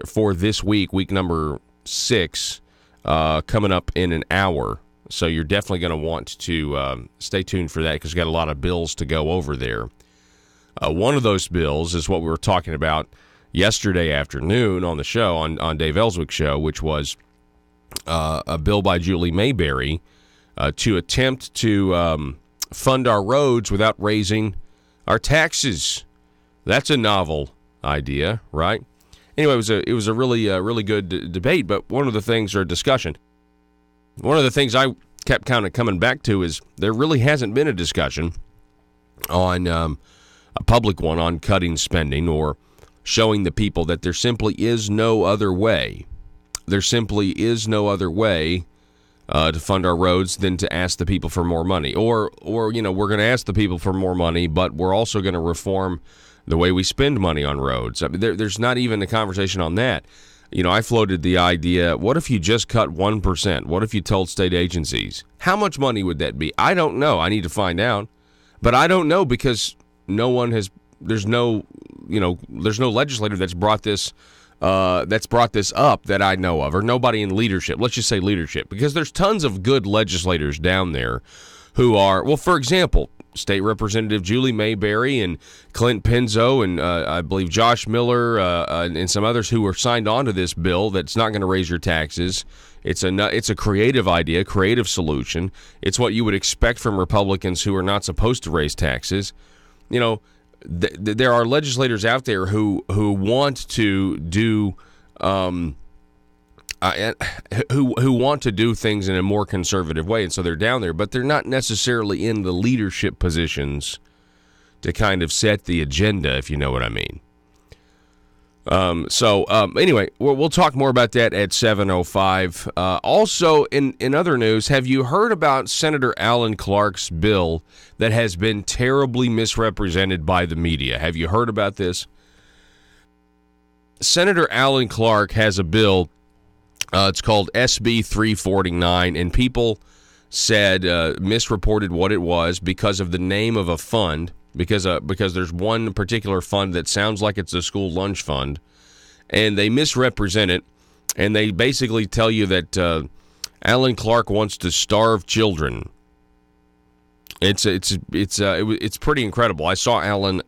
for this week number 6, coming up in an hour. So you're definitely going to want to stay tuned for that because we've got a lot of bills to go over there. One of those bills is what we were talking about yesterday afternoon on the show, on Dave Ellswick's show, which was a bill by Julie Mayberry to attempt to fund our roads without raising our taxes. That's a novel idea, right? Anyway, it was a really good debate, but one of the things, or discussion, one of the things I kept kind of coming back to is there really hasn't been a discussion on a public one on cutting spending or showing the people that there simply is no other way. There simply is no other way to fund our roads than to ask the people for more money. Or we're going to ask the people for more money, but we're also going to reform the way we spend money on roads. I mean, there's not even a conversation on that. I floated the idea, what if you just cut 1%? What if you told state agencies? How much money would that be? I don't know. I need to find out. But I don't know because there's no legislator that's brought this up that I know of, or nobody in leadership. Let's just say leadership, because there's tons of good legislators down there who are, well, for example, State Representative Julie Mayberry and Clint Penzo and I believe Josh Miller and some others who were signed on to this bill that's not going to raise your taxes. It's a creative idea, creative solution. It's what you would expect from Republicans who are not supposed to raise taxes. There are legislators out there who want to do who want to do things in a more conservative way, and so they're down there, but they're not necessarily in the leadership positions to kind of set the agenda, if you know what I mean. Anyway, we'll talk more about that at 7:05. Also, in other news, have you heard about Senator Alan Clark's bill that has been terribly misrepresented by the media? Have you heard about this? Senator Alan Clark has a bill. It's called SB 349, and people said misreported what it was because of the name of a fund. Because there's one particular fund that sounds like it's a school lunch fund, and they misrepresent it, and they basically tell you that Alan Clark wants to starve children. It's pretty incredible. I saw Alan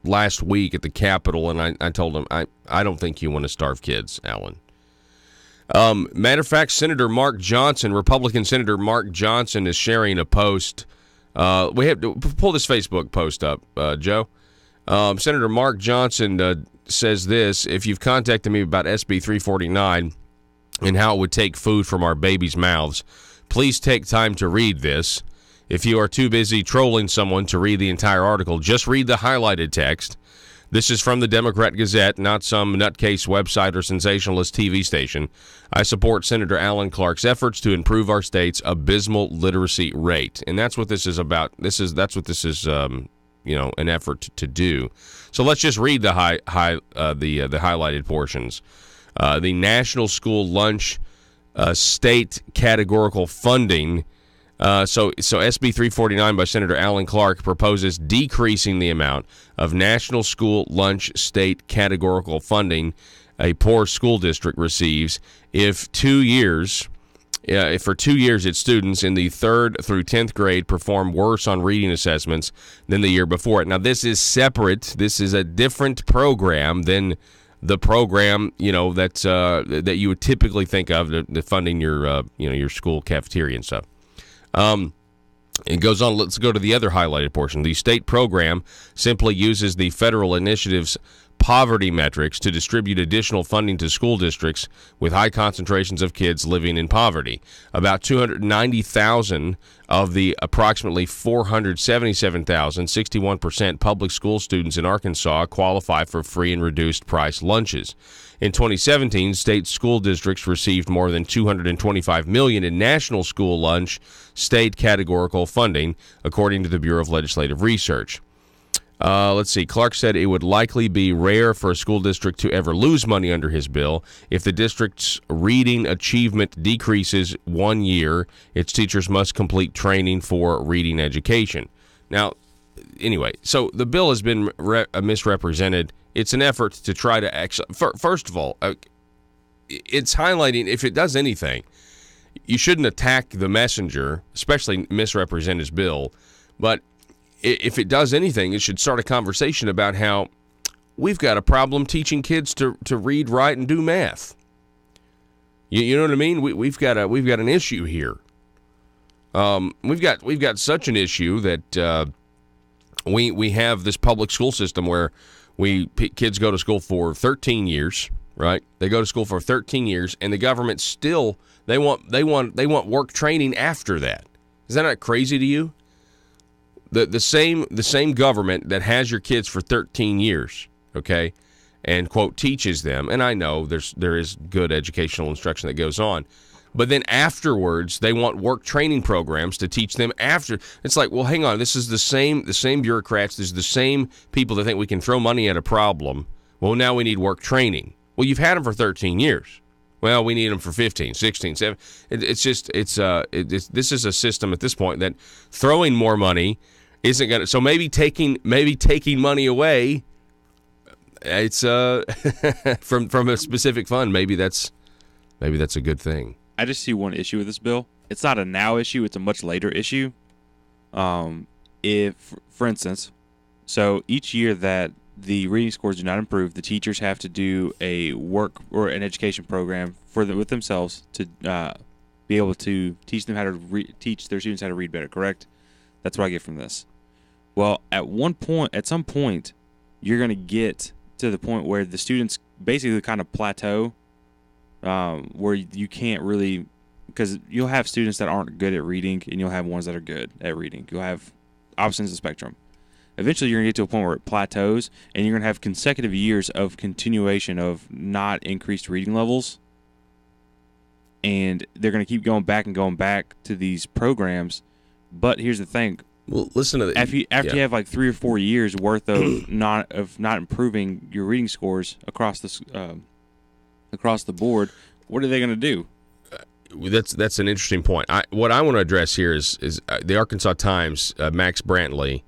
last week at the Capitol, and I told him I don't think you want to starve kids, Alan. Matter of fact, Republican Senator Mark Johnson is sharing a post. We have to pull this Facebook post up, Joe. Senator Mark Johnson says this: if you've contacted me about SB 349 and how it would take food from our babies' mouths, please take time to read this. If you are too busy trolling someone to read the entire article, just read the highlighted text. This is from the Democrat Gazette, not some nutcase website or sensationalist TV station. I support Senator Alan Clark's efforts to improve our state's abysmal literacy rate, and that's what this is about. That's what this is, an effort to do. So let's just read the the highlighted portions. The National School Lunch State Categorical Funding. So SB 349 by Senator Alan Clark proposes decreasing the amount of National School Lunch State Categorical Funding a poor school district receives if for 2 years its students in the 3rd through 10th grade perform worse on reading assessments than the year before it. Now, this is separate. This is a different program than the program that you would typically think of the funding your school cafeteria and stuff. It goes on. Let's go to the other highlighted portion. The state program simply uses the federal initiative's poverty metrics to distribute additional funding to school districts with high concentrations of kids living in poverty. About 290,000 of the approximately 477,000, 61% public school students in Arkansas qualify for free and reduced price lunches. In 2017, state school districts received more than $225 million in national school lunch state categorical funding, according to the Bureau of Legislative Research. Let's see. Clark said it would likely be rare for a school district to ever lose money under his bill. If the district's reading achievement decreases 1 year, its teachers must complete training for reading education. Now, anyway, so the bill has been misrepresented. It's an effort to try to actually, first of all, it's highlighting, if it does anything, you shouldn't attack the messenger, especially misrepresent his bill. But if it does anything, it should start a conversation about how we've got a problem teaching kids to read, write, and do math. You know what I mean? We've got an issue here. We've got such an issue that we have this public school system where kids go to school for 13 years, right? They go to school for 13 years, and the government still they want work training after that. Is that not crazy to you? The same government that has your kids for 13 years, okay, and quote teaches them, and I know there is good educational instruction that goes on, but then afterwards they want work training programs to teach them after. It's like, well, hang on, this is the same bureaucrats, this is the same people that think we can throw money at a problem. Well, now we need work training. Well, you've had them for 13 years. Well, we need them for 15, 16, 17. This is a system at this point that throwing more money isn't going to. So maybe taking money away, it's from a specific fund. Maybe that's a good thing. I just see one issue with this bill. It's not a now issue; it's a much later issue. If, for instance, so each year that the reading scores do not improve, the teachers have to do a work or an education program with themselves to be able to teach them how to teach their students how to read better. Correct? That's what I get from this. Well, at some point, you're going to get to the point where the students basically kind of plateau, where you can't really, because you'll have students that aren't good at reading, and you'll have ones that are good at reading. You'll have opposite ends of the spectrum. Eventually, you're going to get to a point where it plateaus, and you're going to have consecutive years of continuation of not increased reading levels. And they're going to keep going back to these programs. But here's the thing. Well, listen to after you have like 3 or 4 years worth of not improving your reading scores across the board, what are they going to do? That's an interesting point. What I want to address here is the Arkansas Times, Max Brantley.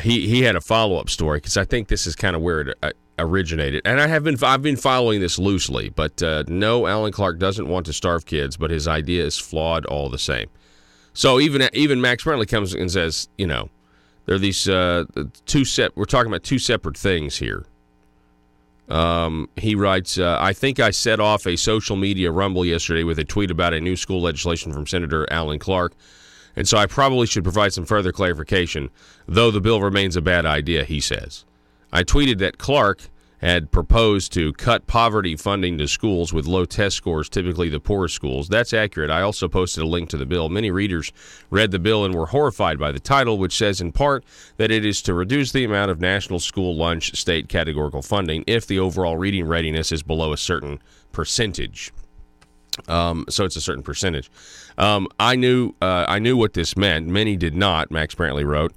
He had a follow-up story, because I think this is kind of where it originated. And I've been following this loosely, but no, Alan Clark doesn't want to starve kids, but his idea is flawed all the same. So even Max Brantley comes and says, there are these we're talking about two separate things here. He writes, I think I set off a social media rumble yesterday with a tweet about a new school legislation from Senator Alan Clark. And so I probably should provide some further clarification, though the bill remains a bad idea, he says. I tweeted that Clark had proposed to cut poverty funding to schools with low test scores, typically the poorest schools. That's accurate. I also posted a link to the bill. Many readers read the bill and were horrified by the title, which says in part that it is to reduce the amount of national school lunch state categorical funding if the overall reading readiness is below a certain percentage. So it's a certain percentage. I knew what this meant. Many did not, Max Brantley wrote.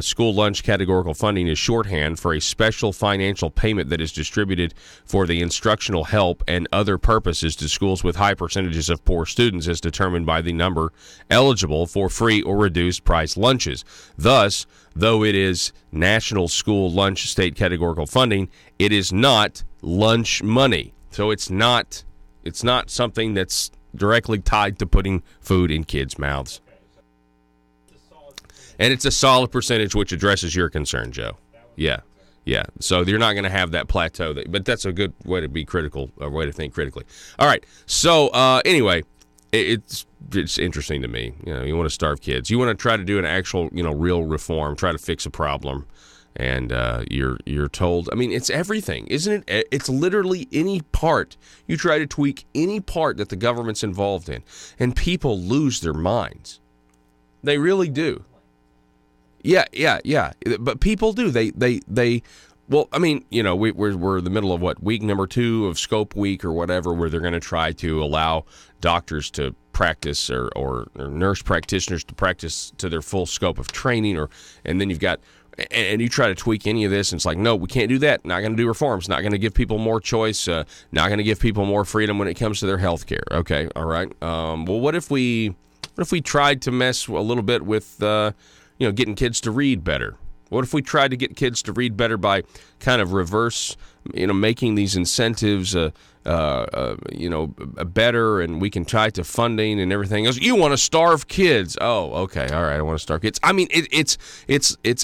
School lunch categorical funding is shorthand for a special financial payment that is distributed for the instructional help and other purposes to schools with high percentages of poor students, as determined by the number eligible for free or reduced price lunches. Thus, though it is national school lunch state categorical funding, it is not lunch money. So it's not something that's directly tied to putting food in kids' mouths. And it's a solid percentage, which addresses your concern, Joe. Yeah. So you're not going to have that plateau, but that's a good way to be critical, or way to think critically. All right. So anyway, it's interesting to me. You want to starve kids. You want to try to do an actual, real reform, try to fix a problem, and you're told. I mean, it's everything, isn't it? It's literally any part. You try to tweak any part that the government's involved in, and people lose their minds. They really do. Yeah. But people do. They. Well, I mean, we're in the middle of week number 2 of Scope Week or whatever, where they're going to try to allow doctors to practice or nurse practitioners to practice to their full scope of training, and then you've got. And you try to tweak any of this, and it's like, no, we can't do that. Not going to do reforms. Not going to give people more choice. Not going to give people more freedom when it comes to their health care. Okay, all right. Well, what if we tried to mess a little bit with, getting kids to read better? What if we tried to get kids to read better by kind of reverse, making these incentives, better, and we can tie it to funding and everything else. You want to starve kids? Oh, okay, all right. I want to starve kids. I mean, it's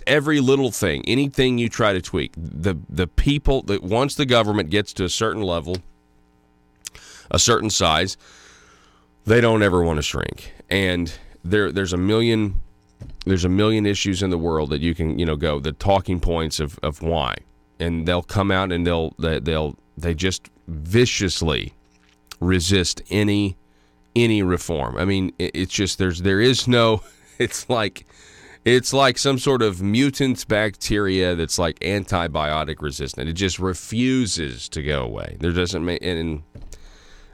every little thing. Anything you try to tweak. The people that once the government gets to a certain level, a certain size, they don't ever want to shrink. And there's a million issues in the world that you can go the talking points of why, and they'll come out and they just viciously resist any reform. I mean, it's just there is no. It's like some sort of mutant bacteria that's like antibiotic resistant. It just refuses to go away. There doesn't make, and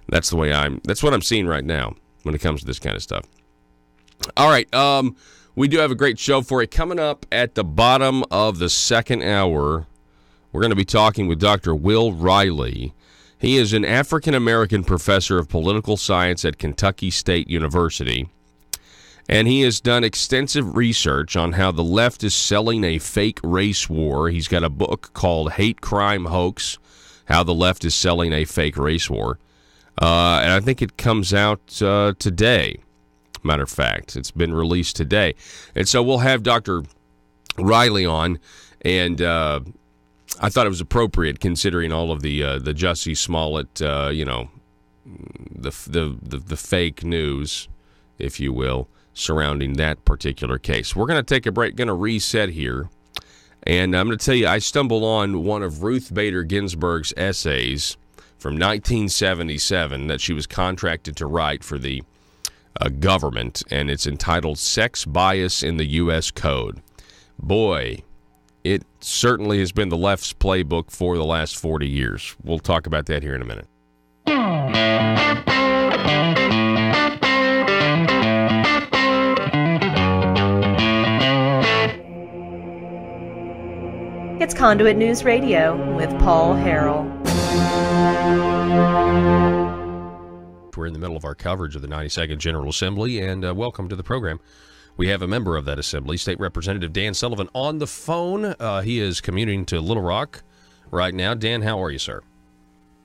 that's the way that's what I'm seeing right now when it comes to this kind of stuff. All right, we do have a great show for you coming up at the bottom of the second hour. We're going to be talking with Dr. Will Riley. He is an African-American professor of political science at Kentucky State University, and he has done extensive research on how the left is selling a fake race war. He's got a book called Hate Crime Hoax, How the Left is Selling a Fake Race War, and I think it comes out today. Matter of fact, it's been released today. And so we'll have Dr. Riley on, and I thought it was appropriate considering all of the Jussie Smollett, the fake news, if you will, surrounding that particular case. We're going to take a break, going to reset here, and I'm going to tell you, I stumbled on one of Ruth Bader Ginsburg's essays from 1977 that she was contracted to write for the government, and it's entitled Sex Bias in the U.S. Code. Boy, it certainly has been the left's playbook for the last 40 years. We'll talk about that here in a minute. It's Conduit News Radio with Paul Harrell. We're in the middle of our coverage of the 92nd General Assembly, and welcome to the program. We have a member of that assembly, State Representative Dan Sullivan, on the phone. He is commuting to Little Rock right now. Dan, how are you, sir?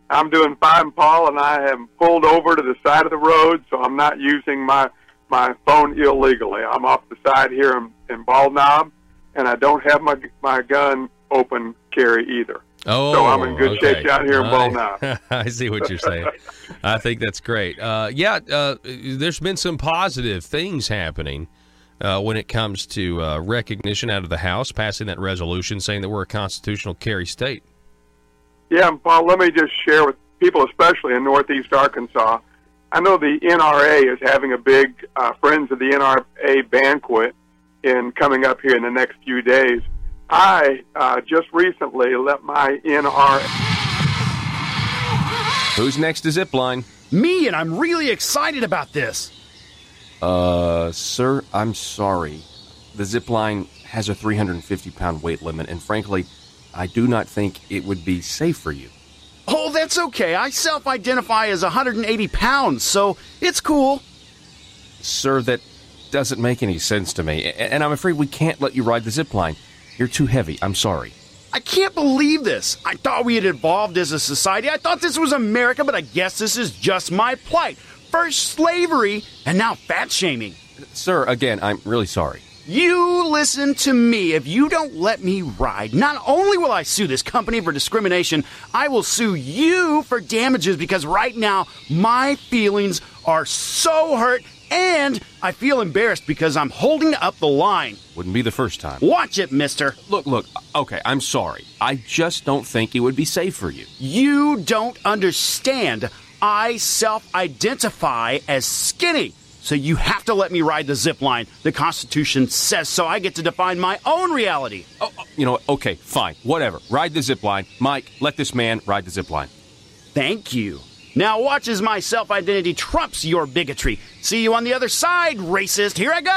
I'm doing fine, Paul, and I have pulled over to the side of the road, so I'm not using my phone illegally. I'm off the side here in Bald Knob, and I don't have my gun open carry either. Oh, so I'm in good shape out here in Bald Knob. I see what you're saying. I think that's great. There's been some positive things happening when it comes to recognition out of the House, passing that resolution saying that we're a constitutional carry state. Yeah, and Paul, let me just share with people, especially in Northeast Arkansas, I know the NRA is having a big Friends of the NRA banquet coming up here in the next few days. I just recently let my NRA... Who's next to Zipline? Me, and I'm really excited about this. Sir, I'm sorry. The Zipline has a 350-pound weight limit, and frankly, I do not think it would be safe for you. Oh, that's okay. I self-identify as 180 pounds, so it's cool. Sir, that doesn't make any sense to me, and I'm afraid we can't let you ride the Zipline. You're too heavy. I'm sorry. I can't believe this. I thought we had evolved as a society. I thought this was America, but I guess this is just my plight. First slavery, and now fat-shaming. Sir, again, I'm really sorry. You listen to me. If you don't let me ride, not only will I sue this company for discrimination, I will sue you for damages because right now my feelings are so hurt and I feel embarrassed because I'm holding up the line. Wouldn't be the first time. Watch it, mister. Look, okay, I'm sorry. I just don't think it would be safe for you. You don't understand. I self-identify as skinny. So you have to let me ride the zip line. The Constitution says so. I get to define my own reality. Okay, fine. Whatever. Ride the zip line. Mike, let this man ride the zip line. Thank you. Now watch as my self-identity trumps your bigotry. See you on the other side, racist. Here I go!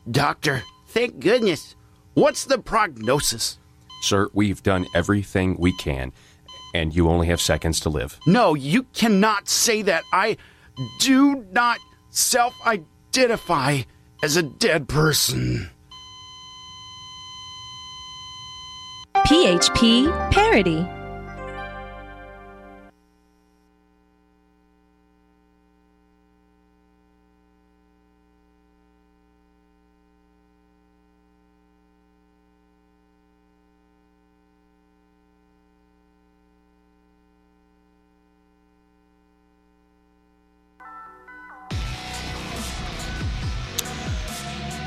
Doctor, thank goodness. What's the prognosis? Sir, we've done everything we can, and you only have seconds to live. No, you cannot say that. I do not self-identify as a dead person. PHP Parody.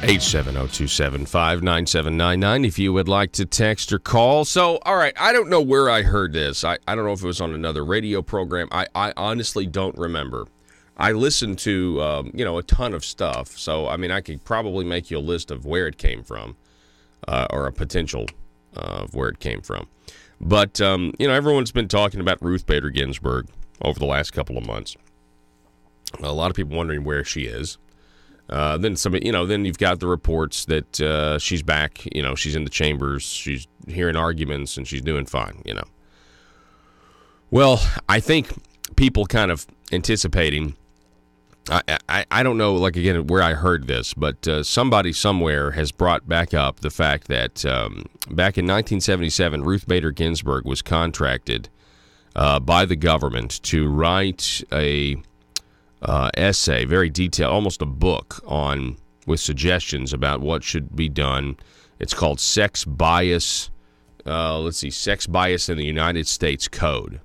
Eight 870-275-9799 if you would like to text or call. So, all right, I don't know where I heard this. I don't know if it was on another radio program. I honestly don't remember. I listened to, a ton of stuff. So, I mean, I could probably make you a list of where it came from or a potential of where it came from. But, everyone's been talking about Ruth Bader Ginsburg over the last couple of months. A lot of people wondering where she is. Then you've got the reports that she's back. She's in the chambers. She's hearing arguments, and she's doing fine. Well, I think people kind of anticipating. I don't know, again, where I heard this, but somebody somewhere has brought back up the fact that back in 1977, Ruth Bader Ginsburg was contracted by the government to write a essay, very detailed, almost a book with suggestions about what should be done. It's called Sex Bias. Sex Bias in the United States Code,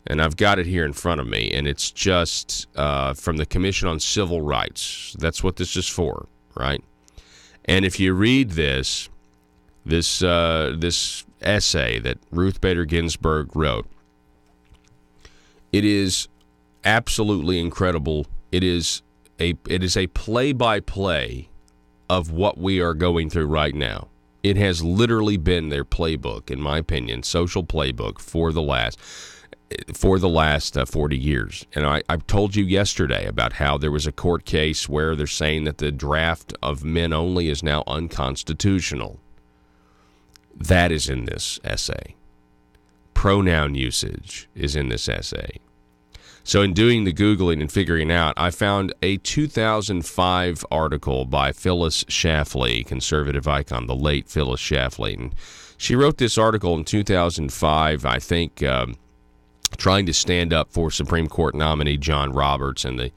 and I've got it here in front of me, and it's just from the Commission on Civil Rights. That's what this is for, right? And if you read this essay that Ruth Bader Ginsburg wrote, it is absolutely incredible. It is a play-by-play of what we are going through right now. It has literally been their playbook, in my opinion, social playbook for the last 40 years. And I told you yesterday about how there was a court case where they're saying that the draft of men only is now unconstitutional. That is in this essay. Pronoun usage is in this essay. So in doing the Googling and figuring out, I found a 2005 article by Phyllis Schlafly, conservative icon, the late Phyllis Schlafly. And she wrote this article in 2005, I think, trying to stand up for Supreme Court nominee John Roberts and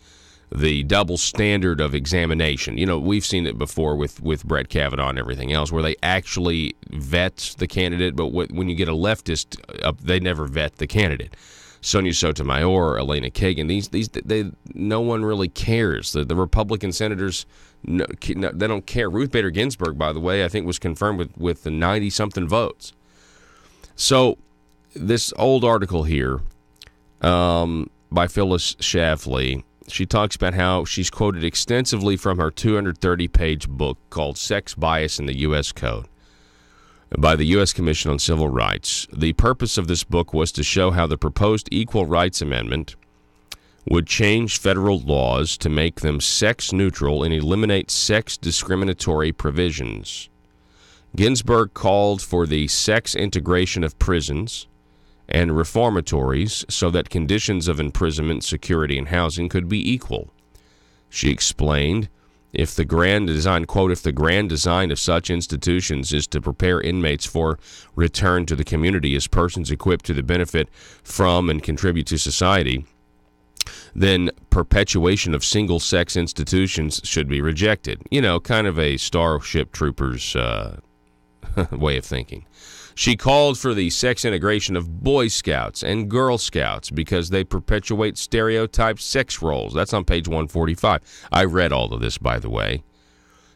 the double standard of examination. We've seen it before with Brett Kavanaugh and everything else, where they actually vet the candidate, but when you get a leftist, they never vet the candidate. Sonia Sotomayor, Elena Kagan, no one really cares. The Republican senators, they don't care. Ruth Bader Ginsburg, by the way, I think was confirmed with the 90-something votes. So this old article here by Phyllis Schlafly, she talks about how she's quoted extensively from her 230-page book called Sex Bias in the U.S. Code by the U.S. Commission on Civil Rights. The purpose of this book was to show how the proposed Equal Rights Amendment would change federal laws to make them sex-neutral and eliminate sex-discriminatory provisions. Ginsburg called for the sex integration of prisons and reformatories so that conditions of imprisonment, security, and housing could be equal. She explained, if the grand design of such institutions is to prepare inmates for return to the community as persons equipped to the benefit from and contribute to society, then perpetuation of single-sex institutions should be rejected. Kind of a Starship Troopers way of thinking. She called for the sex integration of Boy Scouts and Girl Scouts because they perpetuate stereotyped sex roles. That's on page 145. I read all of this, by the way.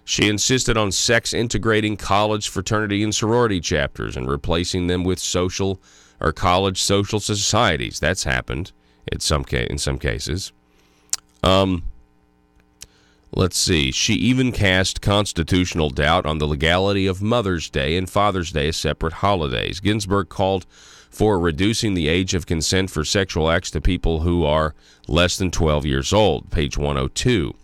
She insisted on sex integrating college fraternity and sorority chapters and replacing them with college social societies. That's happened in some cases. Let's see. She even cast constitutional doubt on the legality of Mother's Day and Father's Day as separate holidays. Ginsburg called for reducing the age of consent for sexual acts to people who are less than 12 years old, page 102.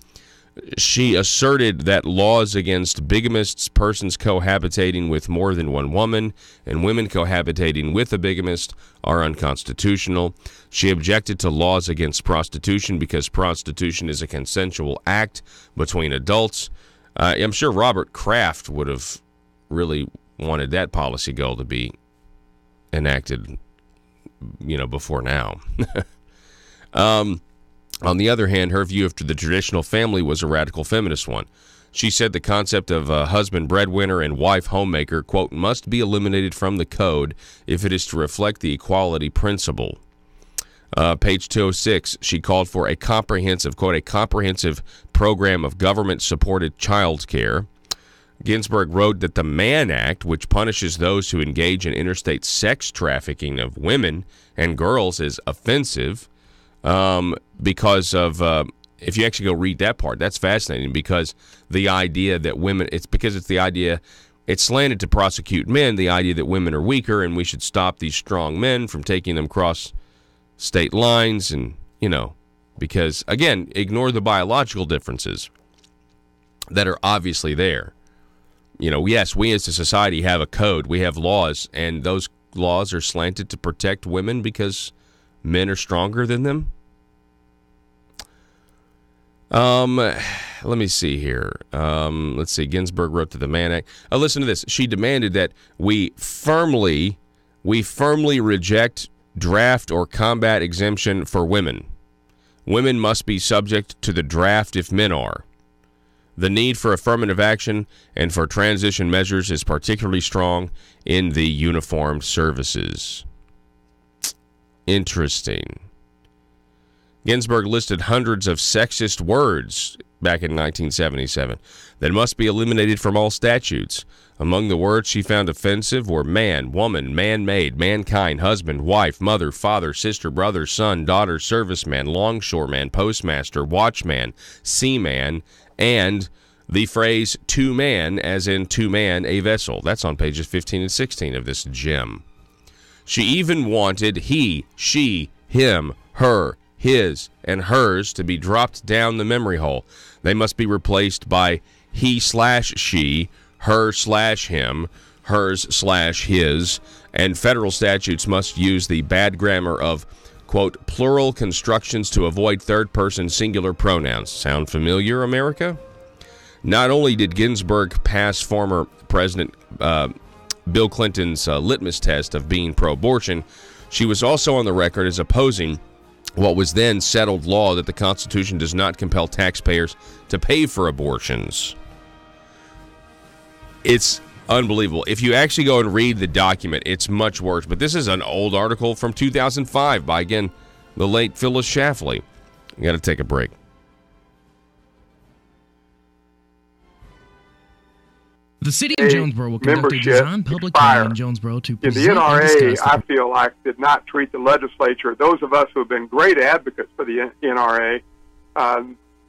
She asserted that laws against bigamists, persons cohabitating with more than one woman, and women cohabitating with a bigamist are unconstitutional. She objected to laws against prostitution because prostitution is a consensual act between adults. I'm sure Robert Kraft would have really wanted that policy goal to be enacted, before now. On the other hand, her view of the traditional family was a radical feminist one. She said the concept of a husband breadwinner and wife homemaker, quote, must be eliminated from the code if it is to reflect the equality principle. Page 206, she called for a comprehensive, quote, a comprehensive program of government-supported child care. Ginsburg wrote that the Mann Act, which punishes those who engage in interstate sex trafficking of women and girls, is offensive. Because of, if you actually go read that part, that's fascinating, because the idea that women, it's slanted to prosecute men, the idea that women are weaker and we should stop these strong men from taking them across state lines and, because, again, ignore the biological differences that are obviously there. Yes, we as a society have a code, we have laws, and those laws are slanted to protect women because men are stronger than them. Let me see here. Let's see. Ginsburg wrote to the Mann Act. Listen to this. She demanded that we firmly reject draft or combat exemption for women. Women must be subject to the draft if men are. The need for affirmative action and for transition measures is particularly strong in the uniformed services. Interesting. Ginsburg listed hundreds of sexist words back in 1977 that must be eliminated from all statutes. Among the words she found offensive were man, woman, man-made, mankind, husband, wife, mother, father, sister, brother, son, daughter, serviceman, longshoreman, postmaster, watchman, seaman, and the phrase to man, as in to man a vessel. That's on pages 15 and 16 of this gem. She even wanted he, she, him, her, his, and hers to be dropped down the memory hole. They must be replaced by he/she, her/him, hers/his, and federal statutes must use the bad grammar of, quote, plural constructions to avoid third-person singular pronouns. Sound familiar, America? Not only did Ginsburg pass former President Bill Clinton's litmus test of being pro-abortion, she was also on the record as opposing what was then settled law that the Constitution does not compel taxpayers to pay for abortions. It's unbelievable. If you actually go and read the document, it's much worse. But this is an old article from 2005 by, again, the late Phyllis Schlafly. I got to take a break. The city of Jonesboro will conduct a design public hearing in Jonesboro to present the NRA, and discuss I feel like, did not treat the legislature, those of us who have been great advocates for the NRA,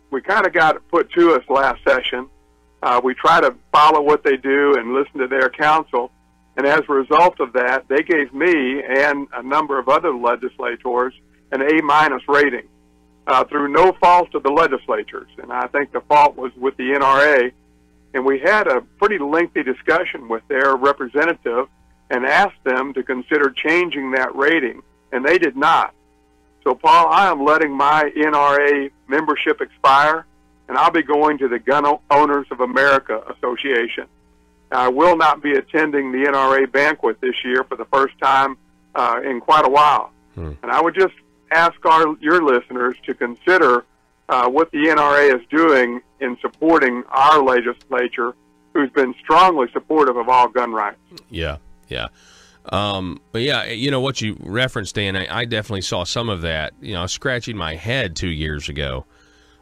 we kind of got it put to us last session. We try to follow what they do and listen to their counsel, and as a result of that, they gave me and a number of other legislators an A- rating through no fault of the legislatures, and I think the fault was with the NRA. And we had a pretty lengthy discussion with their representative and asked them to consider changing that rating, and they did not. So, Paul, I am letting my NRA membership expire, and I'll be going to the Gun Owners of America Association. I will not be attending the NRA banquet this year for the first time in quite a while. And I would just ask your listeners to consider what the NRA is doing in supporting our legislature, who's been strongly supportive of all gun rights. Yeah. But yeah, what you referenced, Dan, I definitely saw some of that. I was scratching my head 2 years ago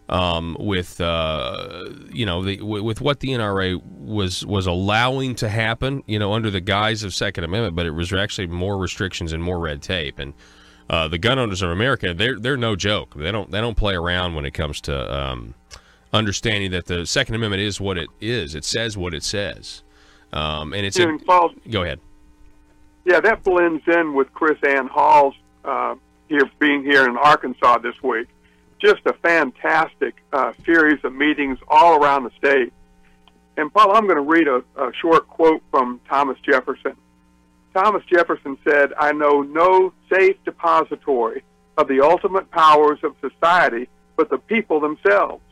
with with what the NRA was allowing to happen, under the guise of Second Amendment, but it was actually more restrictions and more red tape. And the Gun Owners of America, they're no joke. They don't play around when it comes to understanding that the Second Amendment is what it is. It says what it says, and it's. Paul, go ahead. Yeah, that blends in with Chris Ann Hall's being here in Arkansas this week. just a fantastic series of meetings all around the state. And, Paul, I'm going to read a short quote from Thomas Jefferson. Thomas Jefferson said, "I know no safe depository of the ultimate powers of society but the people themselves.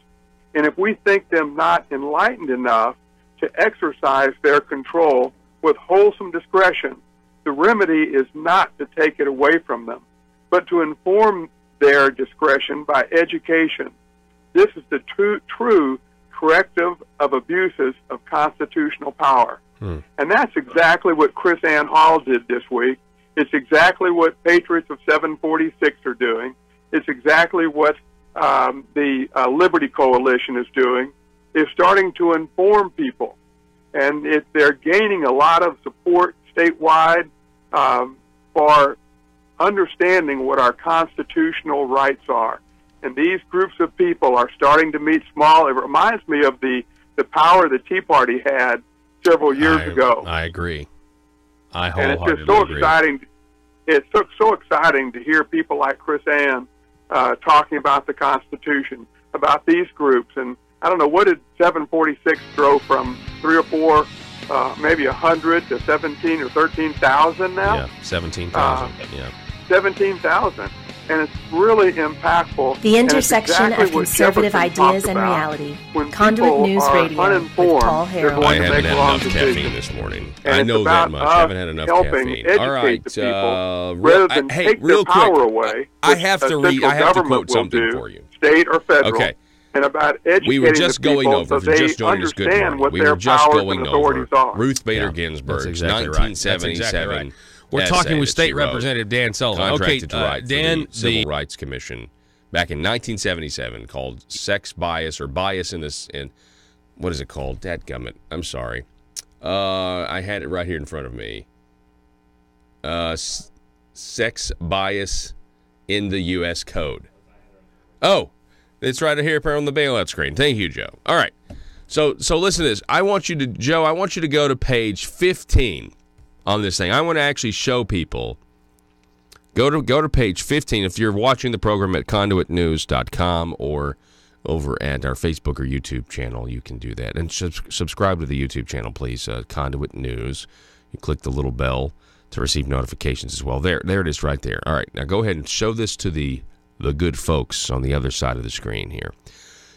And if we think them not enlightened enough to exercise their control with wholesome discretion, the remedy is not to take it away from them, but to inform their discretion by education. This is the true corrective of abuses of constitutional power." And that's exactly what Chris Ann Hall did this week. It's exactly what Patriots of 746 are doing. It's exactly what the Liberty Coalition is doing, is starting to inform people. And they're gaining a lot of support statewide for understanding what our constitutional rights are. And these groups of people are starting to meet small. It reminds me of the power the Tea Party had several years ago. I agree. And it's just so exciting. It's so exciting to hear people like Chris Ann talking about the Constitution, about these groups. And I don't know, what did 746 grow from 3 or 4, maybe 100 to 17 or 13,000 now? Yeah, 17,000. 17,000. And it's really impactful. The intersection of conservative ideas and reality. Conduit News Radio with Paul Harrell. I haven't had enough caffeine this morning. I know that much. I haven't had enough caffeine. All right. Hey, real quick. I have to quote something for you. State or federal. Okay. And about educating we were just the going people over, so they just joining us, good morning. what We their were just powers going and authorities over are. Ruth Bader Ginsburg's exactly 1977. We're talking with State Representative Dan Sullivan. Contracted to write Dan, for the Civil Rights Commission back in 1977, called Sex Bias or Bias in what is it called? Dadgummit. I'm sorry. I had it right here in front of me. Sex Bias in the U.S. Code. Oh, it's right here on the bailout screen. Thank you, Joe. All right. So listen to this. I want you to go to page 15 on this thing. I want to actually show people. Go to page 15 if you're watching the program at conduitnews.com or over at our Facebook or YouTube channel. You can do that. And subscribe to the YouTube channel, please. Conduit News. You click the little bell to receive notifications as well. There it is right there. All right. Now go ahead and show this to the good folks on the other side of the screen here.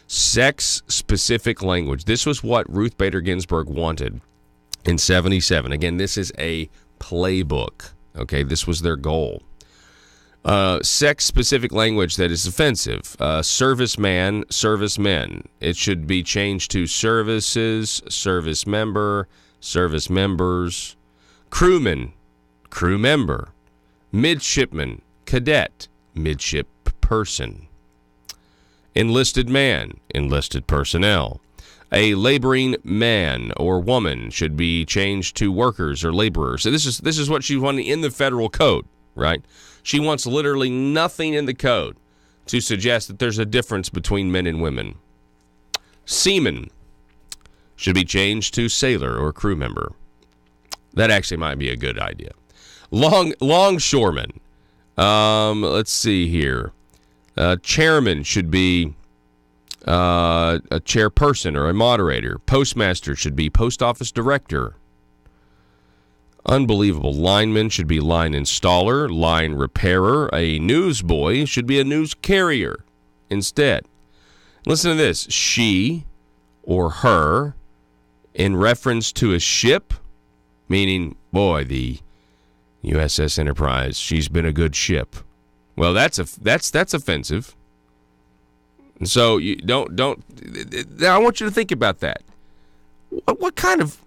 Sex-specific language. This was what Ruth Bader Ginsburg wanted in 77. Again, this is a playbook. Okay, this was their goal. Sex-specific language that is offensive. Serviceman, servicemen. It should be changed to services, service member, service members. Crewman, crew member. Midshipman, cadet, midship person. Enlisted man, enlisted personnel. A laboring man or woman should be changed to workers or laborers. So this is what she wanted in the federal code, right? She wants literally nothing in the code to suggest that there's a difference between men and women. Seaman should be changed to sailor or crew member. That actually might be a good idea. Longshoreman. Let's see here. Chairman should be a chairperson or a moderator. Postmaster should be post office director. Unbelievable. Lineman should be line installer, line repairer. A newsboy should be a news carrier instead. Listen to this. She or her in reference to a ship, meaning, boy, the USS Enterprise, she's been a good ship. Well, that's offensive. And so you don't. I want you to think about that. What kind of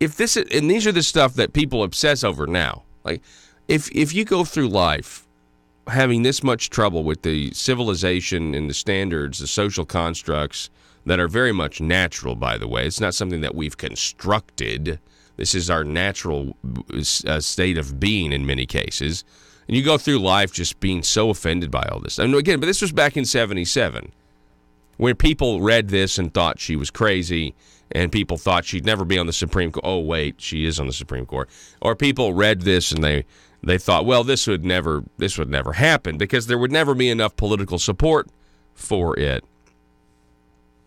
if this is, and these are the stuff that people obsess over now. Like if you go through life having this much trouble with the civilization and the standards, the social constructs that are very much natural, by the way. It's not something that we've constructed. This is our natural state of being in many cases. And you go through life just being so offended by all this. And again, but this was back in 77, where people read this and thought she was crazy, and people thought she'd never be on the Supreme Court. Oh, wait, she is on the Supreme Court. Or people read this and they they thought, well, this would never happen because there would never be enough political support for it.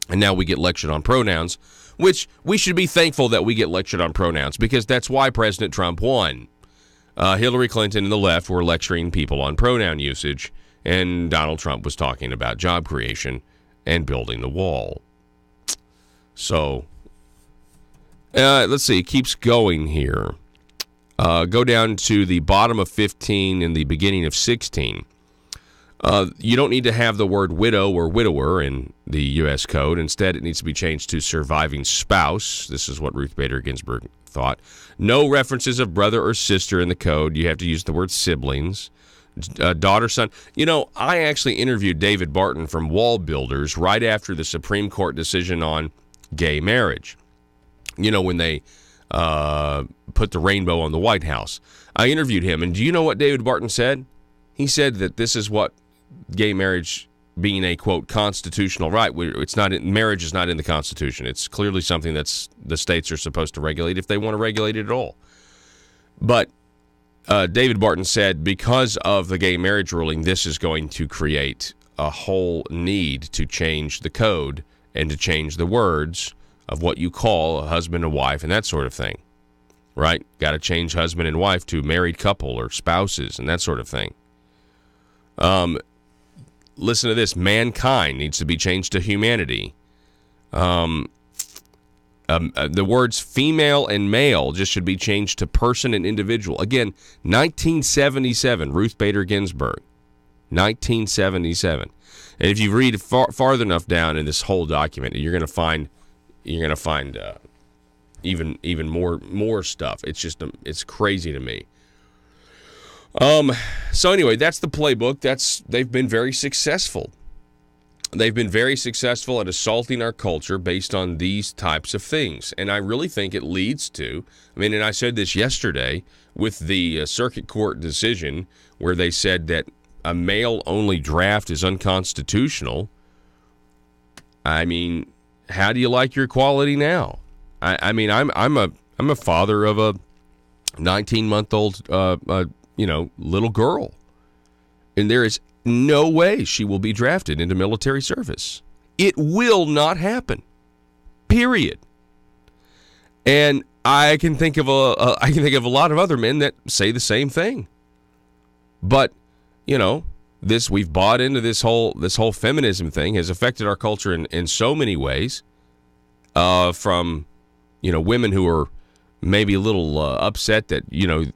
And now we get lectured on pronouns, which we should be thankful that we get lectured on pronouns because that's why President Trump won. Hillary Clinton and the left were lecturing people on pronoun usage, and Donald Trump was talking about job creation and building the wall. So, let's see. It keeps going here. Go down to the bottom of 15 and the beginning of 16. You don't need to have the word widow or widower in the U.S. Code. Instead, it needs to be changed to surviving spouse. This is what Ruth Bader Ginsburg thought. No references of brother or sister in the code. You have to use the word siblings. Daughter, son. You know, I actually interviewed David Barton from Wall Builders right after the Supreme Court decision on gay marriage. You know, when they put the rainbow on the White House. I interviewed him, and do you know what David Barton said? He said that this is what gay marriage being a, quote, constitutional right. It's not, marriage is not in the Constitution. It's clearly something that's the states are supposed to regulate if they want to regulate it at all. But David Barton said because of the gay marriage ruling, this is going to create a whole need to change the code and to change the words of what you call a husband and wife and that sort of thing, right? Got to change husband and wife to married couple or spouses and that sort of thing. Listen to this. Mankind needs to be changed to humanity. The words female and male just should be changed to person and individual. Again, 1977, Ruth Bader Ginsburg. 1977. And if you read farther enough down in this whole document, you're going to find even more stuff. It's just it's crazy to me. So anyway, that's the playbook. They've been very successful. They've been very successful at assaulting our culture based on these types of things. And I really think it leads to, and I said this yesterday with the circuit court decision where they said that a male-only draft is unconstitutional. I mean, how do you like your equality now? I'm a father of a 19-month-old little girl, and there is no way she will be drafted into military service. It will not happen. Period. And I can think of a lot of other men that say the same thing. But we've bought into this whole feminism thing has affected our culture in so many ways. From women who are maybe a little upset that none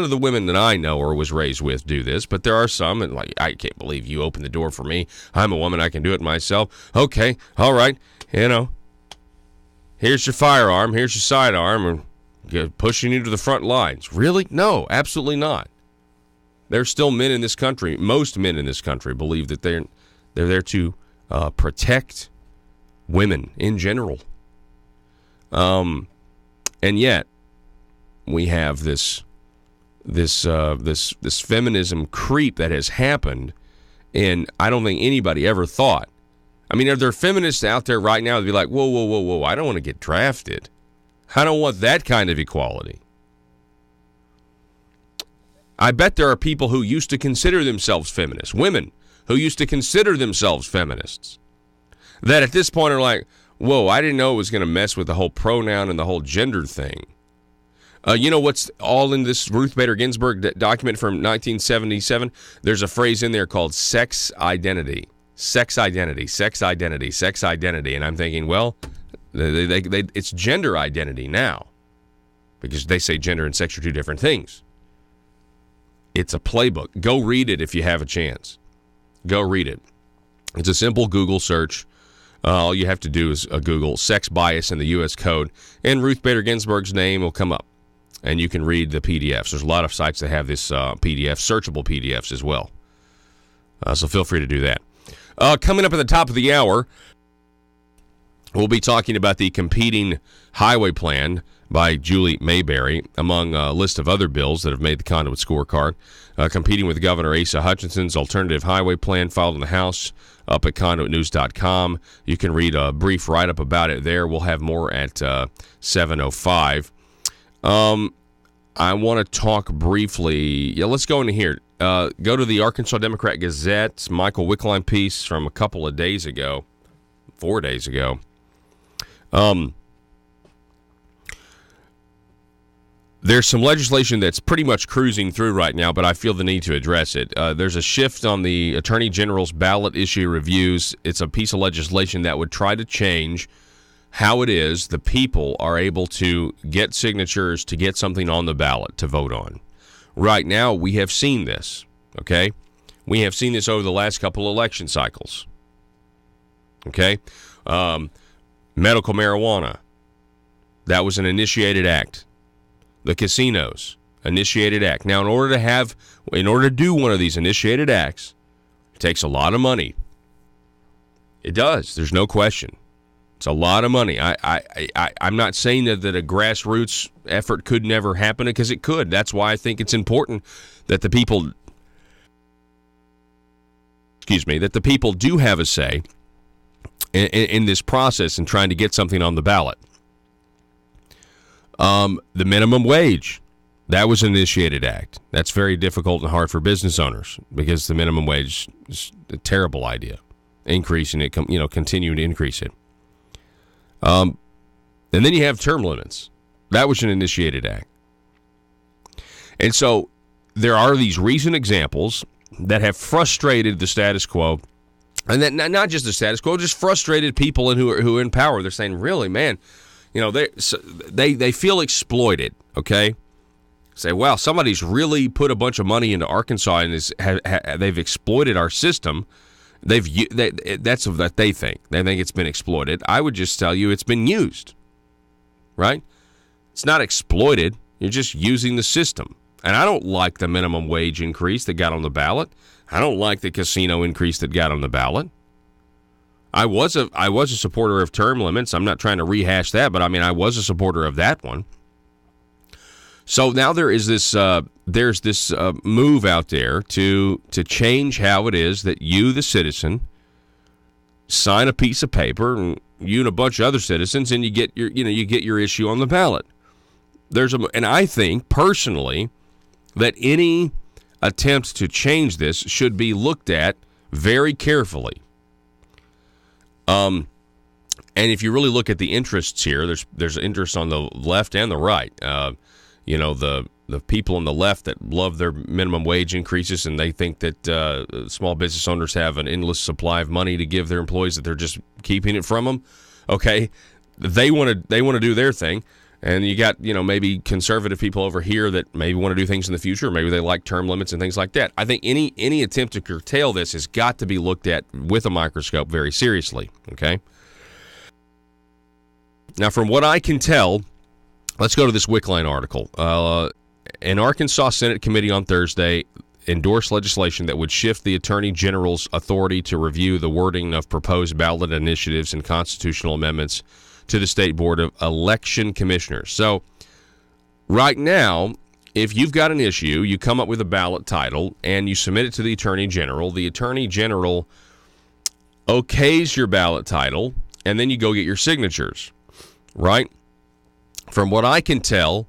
of the women that I know or was raised with do this, but there are some, and like, I can't believe you opened the door for me. I'm a woman, I can do it myself. Okay, all right, here's your firearm, here's your sidearm, and pushing you to the front lines. Really? No, absolutely not. There's still men in this country, most men in this country believe that they're there to protect women in general. And yet we have this feminism creep that has happened, and I don't think anybody ever thought. Are there feminists out there right now that be like, whoa, I don't want to get drafted. I don't want that kind of equality. I bet there are people who used to consider themselves feminists, women who used to consider themselves feminists, that at this point are like, whoa, I didn't know it was going to mess with the whole pronoun and the whole gender thing. You know what's all in this Ruth Bader Ginsburg document from 1977? There's a phrase in there called sex identity. Sex identity, sex identity, sex identity. And I'm thinking, well, it's gender identity now, because they say gender and sex are two different things. It's a playbook. Go read it if you have a chance. Go read it. It's a simple Google search. All you have to do is Google sex bias in the U.S. Code, and Ruth Bader Ginsburg's name will come up, and you can read the PDFs. There's a lot of sites that have this PDF, searchable PDFs as well. So feel free to do that. Coming up at the top of the hour, we'll be talking about the competing highway plan by Julie Mayberry, among a list of other bills that have made the Conduit scorecard, competing with Governor Asa Hutchinson's alternative highway plan filed in the House up at conduitnews.com. You can read a brief write-up about it there. We'll have more at 7:05. I want to talk briefly. Yeah, let's go into here. Go to the Arkansas Democrat Gazette, Michael Wickline piece from a couple of days ago, 4 days ago. There's some legislation that's pretty much cruising through right now, but I feel the need to address it. There's a shift on the Attorney General's ballot issue reviews. It's a piece of legislation that would try to change how it is the people are able to get signatures to get something on the ballot to vote on. Right now, we have seen this, okay? We have seen this over the last couple election cycles, okay? Medical marijuana, that was an initiated act. The casinos, initiated act. Now, in order to do one of these initiated acts, it takes a lot of money. It does. There's no question. It's a lot of money. I'm not saying that a grassroots effort could never happen, because it could. That's why I think it's important that the people, do have a say in this process in trying to get something on the ballot. The minimum wage, that was an initiated act. That's very difficult and hard for business owners, because the minimum wage is a terrible idea. Increasing it, continuing to increase it. And then you have term limits. That was an initiated act. And so there are these recent examples that have frustrated the status quo, and that not just the status quo, just frustrated people who are in power. They're saying, really, man, they feel exploited, okay? Say, well, somebody's really put a bunch of money into Arkansas and they've exploited our system. That's what they think. They think it's been exploited. I would just tell you it's been used, right? It's not exploited. You're just using the system. And I don't like the minimum wage increase that got on the ballot. I don't like the casino increase that got on the ballot. I was a supporter of term limits. I'm not trying to rehash that, but I was a supporter of that one. So now there is this move out there to change how it is that you, the citizen, sign a piece of paper, and you and a bunch of other citizens, and you get your issue on the ballot. And I think personally that any attempt to change this should be looked at very carefully. And if you really look at the interests here, there's interest on the left and the right. The people on the left that love their minimum wage increases, and they think that small business owners have an endless supply of money to give their employees, that they're just keeping it from them. Okay, they want to do their thing, and you got maybe conservative people over here that maybe want to do things in the future. Maybe they like term limits and things like that. I think any attempt to curtail this has got to be looked at with a microscope very seriously. Okay. Now, from what I can tell, let's go to this Wickline article. An Arkansas Senate committee on Thursday endorsed legislation that would shift the Attorney General's authority to review the wording of proposed ballot initiatives and constitutional amendments to the State Board of Election Commissioners. So right now, if you've got an issue, you come up with a ballot title and you submit it to the Attorney General. The Attorney General okays your ballot title, and then you go get your signatures, right? From what I can tell,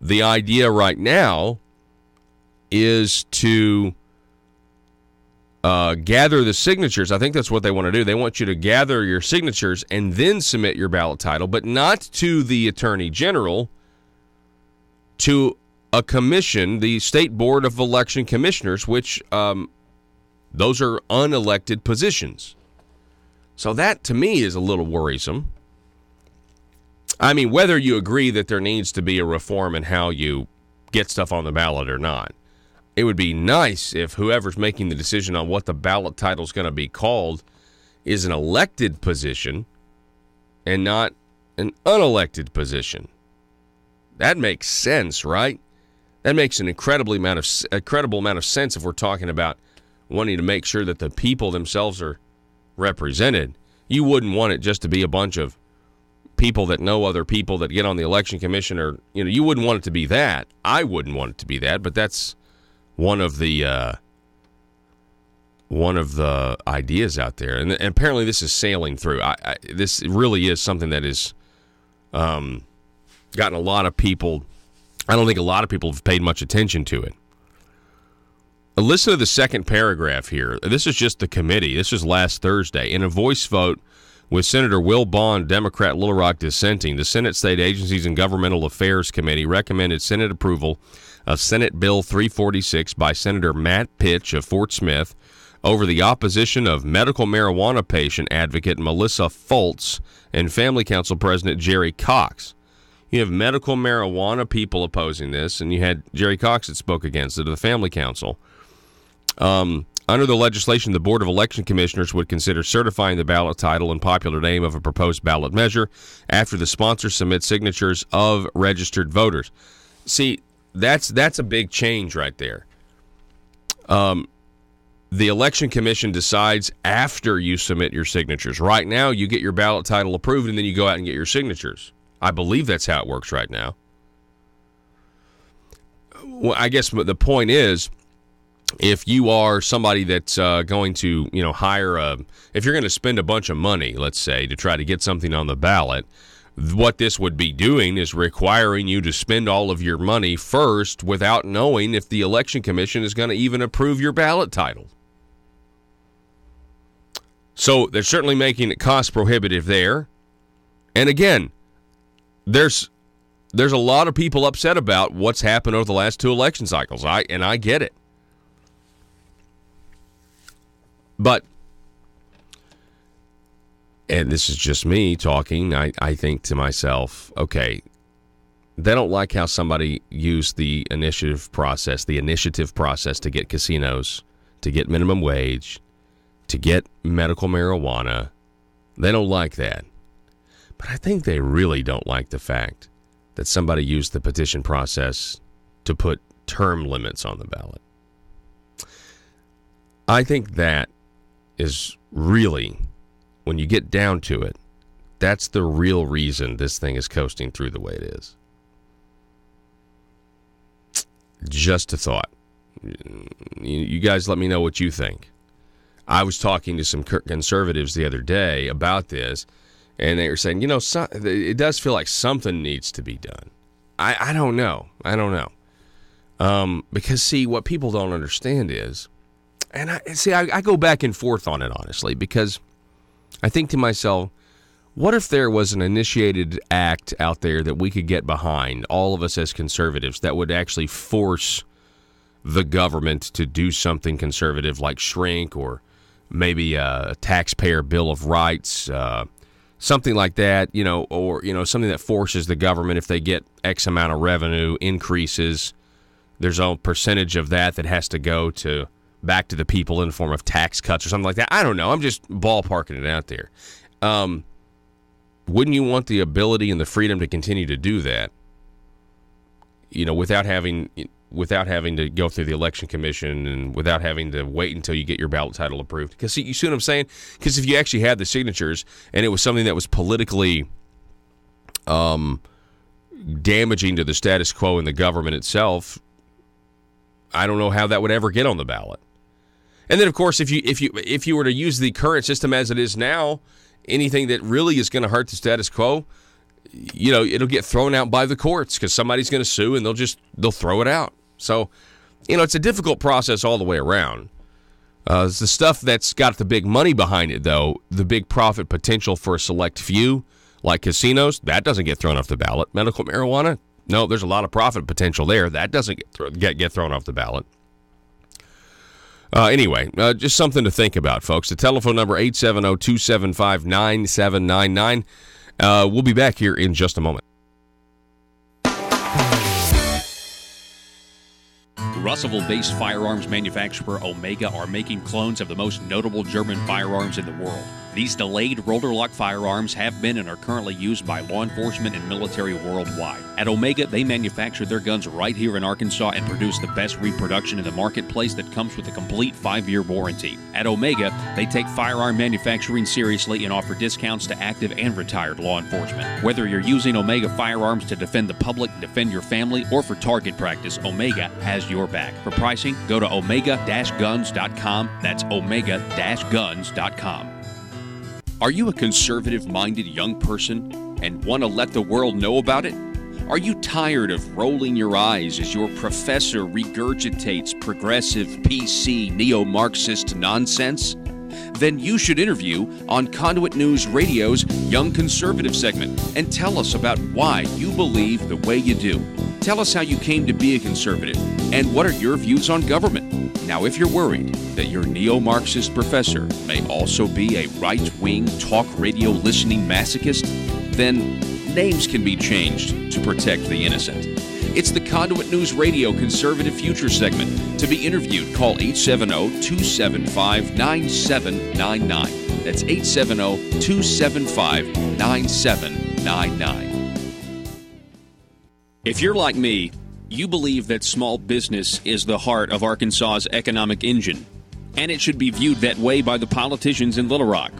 the idea right now is to gather the signatures. I think that's what they want to do. They want you to gather your signatures and then submit your ballot title, but not to the Attorney General, to a commission, the State Board of Election Commissioners, which those are unelected positions. So that, to me, is a little worrisome. Whether you agree that there needs to be a reform in how you get stuff on the ballot or not, it would be nice if whoever's making the decision on what the ballot title is going to be called is an elected position and not an unelected position. That makes sense, right? That makes an incredible amount of sense if we're talking about wanting to make sure that the people themselves are represented. You wouldn't want it just to be a bunch of people that know other people that get on the election commission, or you wouldn't want it to be that. I wouldn't want it to be that, but that's one of the ideas out there, and apparently this is sailing through. This really is something that is gotten a lot of people I don't think a lot of people have paid much attention to it. Listen to the second paragraph here. This is just the committee. This is last Thursday. In a voice vote with Senator Will Bond, Democrat, Little Rock, dissenting, the Senate State Agencies and Governmental Affairs Committee recommended Senate approval of Senate Bill 346 by Senator Matt Pitch of Fort Smith over the opposition of medical marijuana patient advocate Melissa Foltz and Family Council President Jerry Cox. You have medical marijuana people opposing this, and you had Jerry Cox that spoke against it of the Family Council. Under the legislation, the Board of Election Commissioners would consider certifying the ballot title and popular name of a proposed ballot measure after the sponsor submits signatures of registered voters. See, that's a big change right there. The Election Commission decides after you submit your signatures. Right now, you get your ballot title approved, and then you go out and get your signatures. I believe that's how it works right now. Well, I guess the point is, if you are somebody that's going to, hire if you're going to spend a bunch of money, let's say, to try to get something on the ballot, what this would be doing is requiring you to spend all of your money first without knowing if the Election Commission is going to even approve your ballot title. So they're certainly making it cost prohibitive there. And again, there's a lot of people upset about what's happened over the last 2 election cycles. I get it. But, and this is just me talking, I think to myself, okay, they don't like how somebody used the initiative process to get casinos, to get minimum wage, to get medical marijuana. They don't like that. But I think they really don't like the fact that somebody used the petition process to put term limits on the ballot. I think that is really, when you get down to it, that's the real reason this thing is coasting through the way it is. Just a thought. You guys let me know what you think. I was talking to some conservatives the other day about this, and they were saying, it does feel like something needs to be done. I don't know. Because, see, what people don't understand is, and I go back and forth on it, honestly, because I think to myself, what if there was an initiated act out there that we could get behind, all of us as conservatives, that would actually force the government to do something conservative like shrink, or maybe a taxpayer bill of rights, something like that, or something that forces the government, if they get X amount of revenue increases, there's a percentage of that has to go back to the people in the form of tax cuts or something like that. I don't know. I'm just ballparking it out there. Wouldn't you want the ability and the freedom to continue to do that, without having to go through the Election Commission and without having to wait until you get your ballot title approved? Because, you see what I'm saying? Because if you actually had the signatures and it was something that was politically damaging to the status quo in the government itself, I don't know how that would ever get on the ballot. And then, of course, if you were to use the current system as it is now, anything that really is going to hurt the status quo, it'll get thrown out by the courts because somebody's going to sue and they'll throw it out. So, it's a difficult process all the way around. The stuff that's got the big money behind it, though, the big profit potential for a select few, like casinos, that doesn't get thrown off the ballot. Medical marijuana, no, there's a lot of profit potential there. That doesn't get thrown off the ballot. Anyway, just something to think about, folks. The telephone number, 870-275-9799. We'll be back here in just a moment. Russellville-based firearms manufacturer Omega are making clones of the most notable German firearms in the world. These delayed rotor-lock firearms have been and are currently used by law enforcement and military worldwide. At Omega, they manufacture their guns right here in Arkansas and produce the best reproduction in the marketplace that comes with a complete 5-year warranty. At Omega, they take firearm manufacturing seriously and offer discounts to active and retired law enforcement. Whether you're using Omega firearms to defend the public, defend your family, or for target practice, Omega has your back. For pricing, go to omega-guns.com. That's omega-guns.com. Are you a conservative-minded young person and want to let the world know about it? Are you tired of rolling your eyes as your professor regurgitates progressive PC neo-Marxist nonsense? Then you should interview on Conduit News Radio's Young Conservative segment and tell us about why you believe the way you do. Tell us how you came to be a conservative and what are your views on government. Now, if you're worried that your neo-Marxist professor may also be a right-wing talk radio listening masochist, then names can be changed to protect the innocent. It's the Conduit News Radio Conservative Future segment. To be interviewed, call 870-275-9799. That's 870-275-9799. If you're like me, you believe that small business is the heart of Arkansas's economic engine, and it should be viewed that way by the politicians in Little Rock.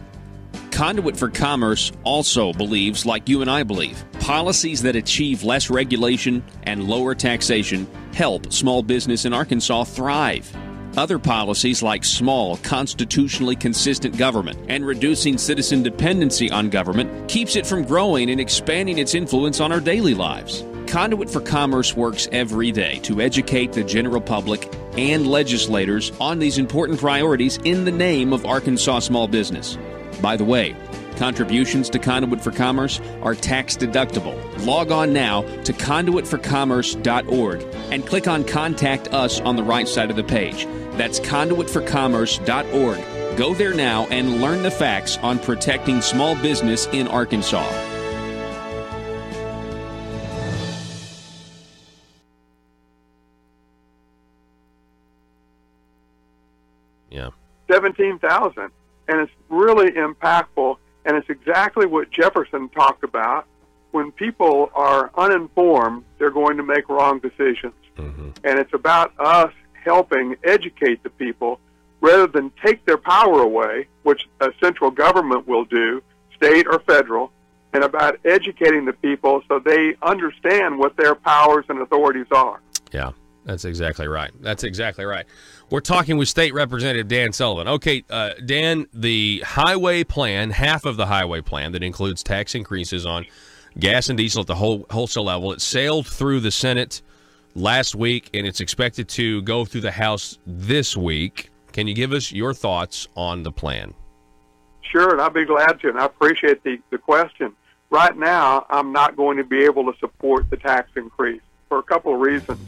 Conduit for Commerce also believes, like you and I believe, policies that achieve less regulation and lower taxation help small business in Arkansas thrive. Other policies like small, constitutionally consistent government and reducing citizen dependency on government keeps it from growing and expanding its influence on our daily lives. Conduit for Commerce works every day to educate the general public and legislators on these important priorities in the name of Arkansas small business. By the way, contributions to Conduit for Commerce are tax deductible. Log on now to conduitforcommerce.org and click on Contact Us on the right side of the page. That's conduitforcommerce.org. Go there now and learn the facts on protecting small business in Arkansas. Yeah. 17,000. And it's really impactful, and it's exactly what Jefferson talked about. When people are uninformed, they're going to make wrong decisions. Mm-hmm. And it's about us helping educate the people rather than take their power away, which a central government will do, state or federal, and about educating the people so they understand what their powers and authorities are. Yeah. That's exactly right. That's exactly right. We're talking with State Representative Dan Sullivan. Okay, Dan, the highway plan, half of the highway plan that includes tax increases on gas and diesel at the wholesale level, it sailed through the Senate last week, and it's expected to go through the House this week. Can you give us your thoughts on the plan? Sure, and I'll be glad to, and I appreciate the question. Right now, I'm not going to be able to support the tax increase for a couple of reasons.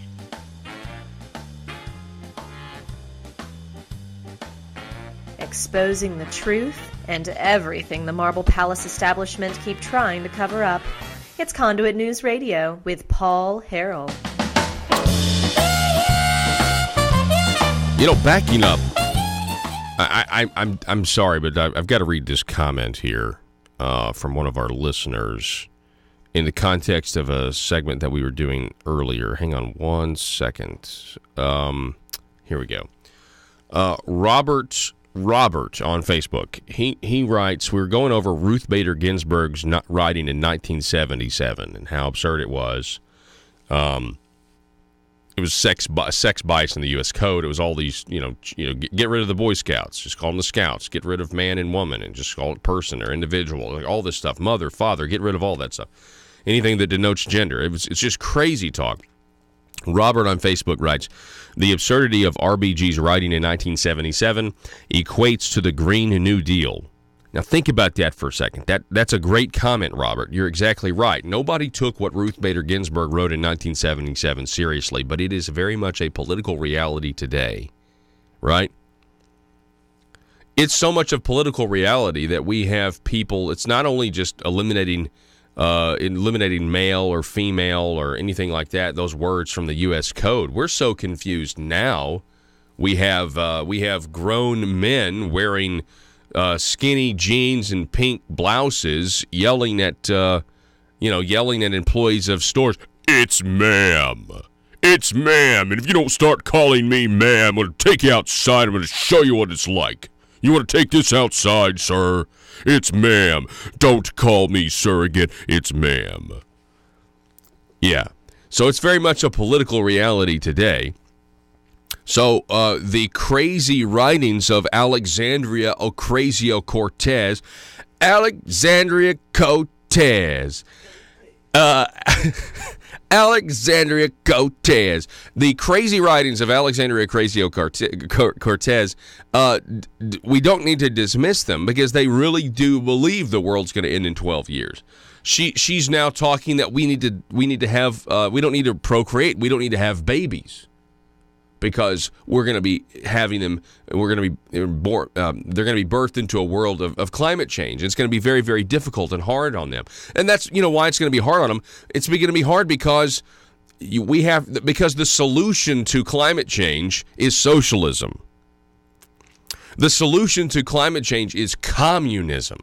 Exposing the truth and everything the Marble Palace establishment keep trying to cover up. It's Conduit News Radio with Paul Harrell. You know, backing up, I'm sorry, but I've got to read this comment here from one of our listeners in the context of a segment that we were doing earlier. Hang on one second. Here we go. Robert on Facebook, he writes, we were going over Ruth Bader Ginsburg's writing in 1977 and how absurd it was. It was sex bias in the U.S. Code. It was all these, get rid of the Boy Scouts, just call them the Scouts. Get rid of man and woman and just call it person or individual. Like all this stuff, mother, father, get rid of all that stuff. Anything that denotes gender. It's just crazy talk. Robert on Facebook writes, the absurdity of RBG's writing in 1977 equates to the Green New Deal. Now think about that for a second. That's a great comment, Robert. You're exactly right. Nobody took what Ruth Bader Ginsburg wrote in 1977 seriously, but it is very much a political reality today, right? It's so much of political reality that we have people, it's not only just eliminating male or female or anything like that, those words from the U.S. Code. We're so confused now. We have grown men wearing skinny jeans and pink blouses, yelling at employees of stores. It's ma'am. It's ma'am. And if you don't start calling me ma'am, I'm going to take you outside. I'm going to show you what it's like. You want to take this outside, sir? It's ma'am. Don't call me sir again. It's ma'am. Yeah. So it's very much a political reality today. So the crazy writings of Alexandria Ocasio-Cortez. Alexandria Cortez. The crazy writings of Alexandria Cortez, we don't need to dismiss them because they really do believe the world's going to end in 12 years. She's now talking that we need to have we don't need to procreate, we don't need to have babies because we're going to be having them. We're going to be born. They're going to be birthed into a world of climate change. It's going to be very, very difficult and hard on them. And that's why it's going to be hard on them. It's going to be hard because because the solution to climate change is socialism. The solution to climate change is communism.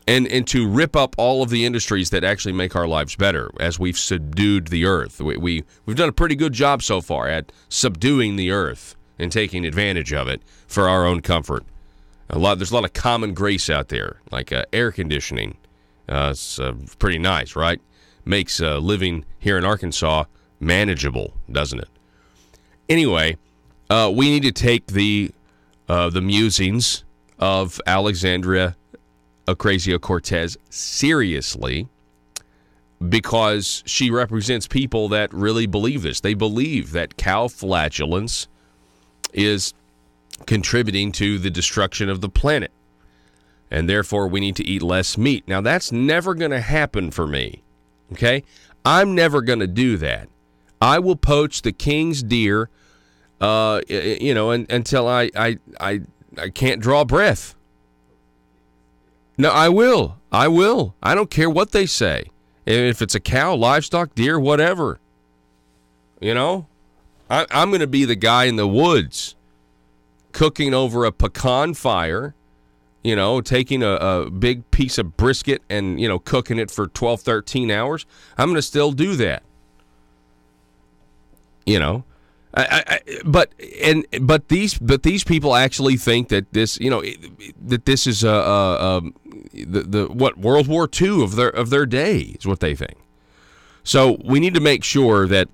And to rip up all of the industries that actually make our lives better as we've subdued the earth. We've done a pretty good job so far at subduing the earth and taking advantage of it for our own comfort. There's a lot of common grace out there, like air conditioning. It's pretty nice, right? Makes living here in Arkansas manageable, doesn't it? Anyway, we need to take the musings of Alexandria Ocasio-Cortez seriously because she represents people that really believe this. They believe that cow flatulence is contributing to the destruction of the planet, and therefore we need to eat less meat. Now, that's never going to happen for me, okay? I'm never going to do that. I will poach the king's deer, until I can't draw breath. No, I will. I don't care what they say. If it's a cow, livestock, deer, whatever. I'm going to be the guy in the woods cooking over a pecan fire, taking a big piece of brisket and, cooking it for 12, 13 hours. I'm going to still do that. But these people actually think that this, that this is World War II of their day is what they think. So we need to make sure that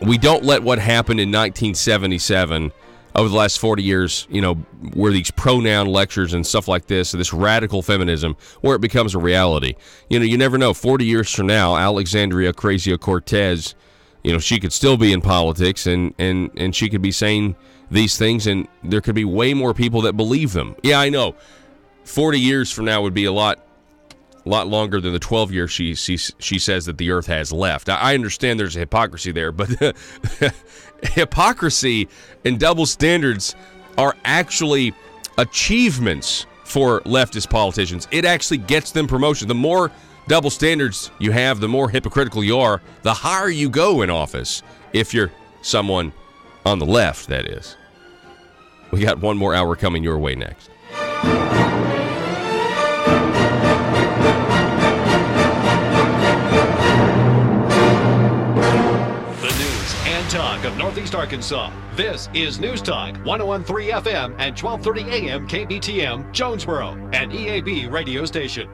we don't let what happened in 1977 over the last 40 years, where these pronoun lectures and stuff like this radical feminism, where it becomes a reality. You never know. 40 years from now, Alexandria Ocasio-Cortez, she could still be in politics and she could be saying these things, and there could be way more people that believe them. Yeah, I know. 40 years from now would be a lot longer than the 12 years she says that the earth has left. I understand there's a hypocrisy there, but hypocrisy and double standards are actually achievements for leftist politicians. It actually gets them promotion. The more double standards you have, the more hypocritical you are, the higher you go in office, if you're someone on the left, that is. We got one more hour coming your way next. Talk of Northeast Arkansas. This is News Talk 101.3 FM and 12:30 AM KBTM Jonesboro, an EAB radio station.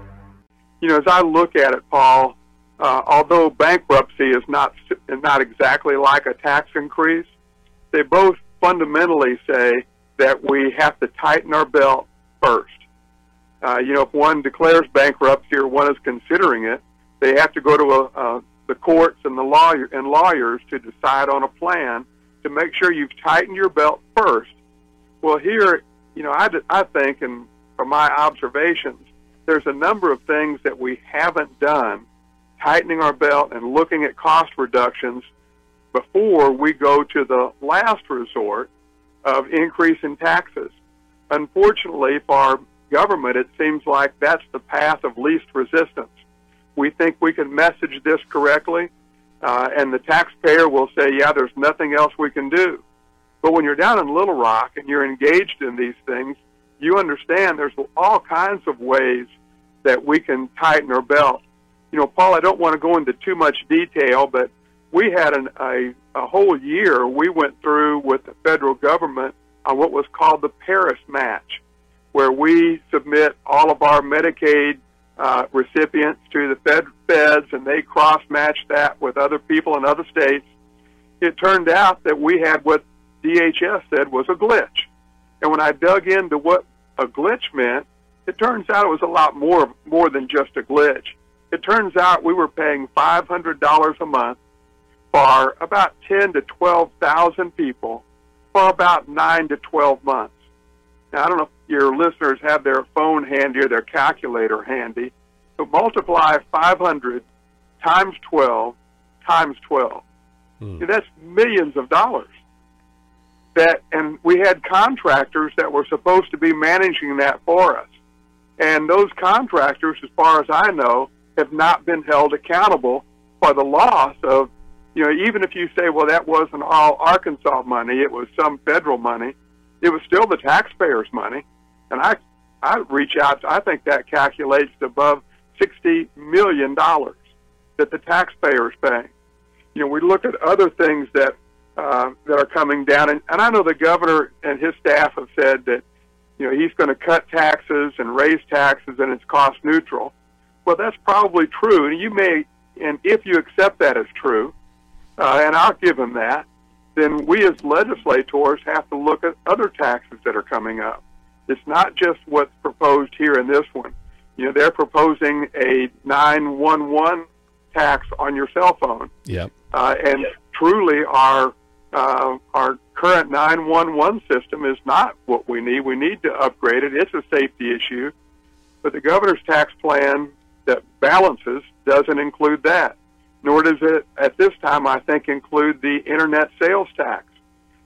As I look at it, Paul, although bankruptcy is not exactly like a tax increase, they both fundamentally say that we have to tighten our belt first. If one declares bankruptcy or one is considering it, they have to go to the courts and the lawyers to decide on a plan to make sure you've tightened your belt first. Well, here, I think, and from my observations, there's a number of things that we haven't done, tightening our belt and looking at cost reductions before we go to the last resort of increasing taxes. Unfortunately, for our government, it seems like that's the path of least resistance. We think we can message this correctly, and the taxpayer will say, yeah, there's nothing else we can do. But when you're down in Little Rock and you're engaged in these things, you understand there's all kinds of ways that we can tighten our belt. Paul, I don't want to go into too much detail, but we had a whole year we went through with the federal government on what was called the Paris Match, where we submit all of our Medicaid recipients to the feds, and they cross-match that with other people in other states. It turned out that we had what DHS said was a glitch. And when I dug into what a glitch meant, it turns out it was a lot more than just a glitch. It turns out we were paying $500 a month for about 10 to 12,000 people for about 9 to 12 months. Now, I don't know if your listeners have their phone handy or their calculator handy, but multiply 500 times 12 times 12. That's millions of dollars. And we had contractors that were supposed to be managing that for us. And those contractors, as far as I know, have not been held accountable for the loss of, even if you say, well, that wasn't all Arkansas money, it was some federal money, it was still the taxpayers' money. And I reach out, I think that calculates to above $60 million that the taxpayers paying. We look at other things that are coming down, and I know the governor and his staff have said that he's going to cut taxes and raise taxes and it's cost neutral. Well, that's probably true, and if you accept that as true, and I'll give him that, then we as legislators have to look at other taxes that are coming up. It's not just what's proposed here in this one. They're proposing a 911 tax on your cell phone. Yep. And truly our current 911 system is not what we need. We need to upgrade it. It's a safety issue. But the governor's tax plan that balances doesn't include that. Nor does it, at this time, I think, include the internet sales tax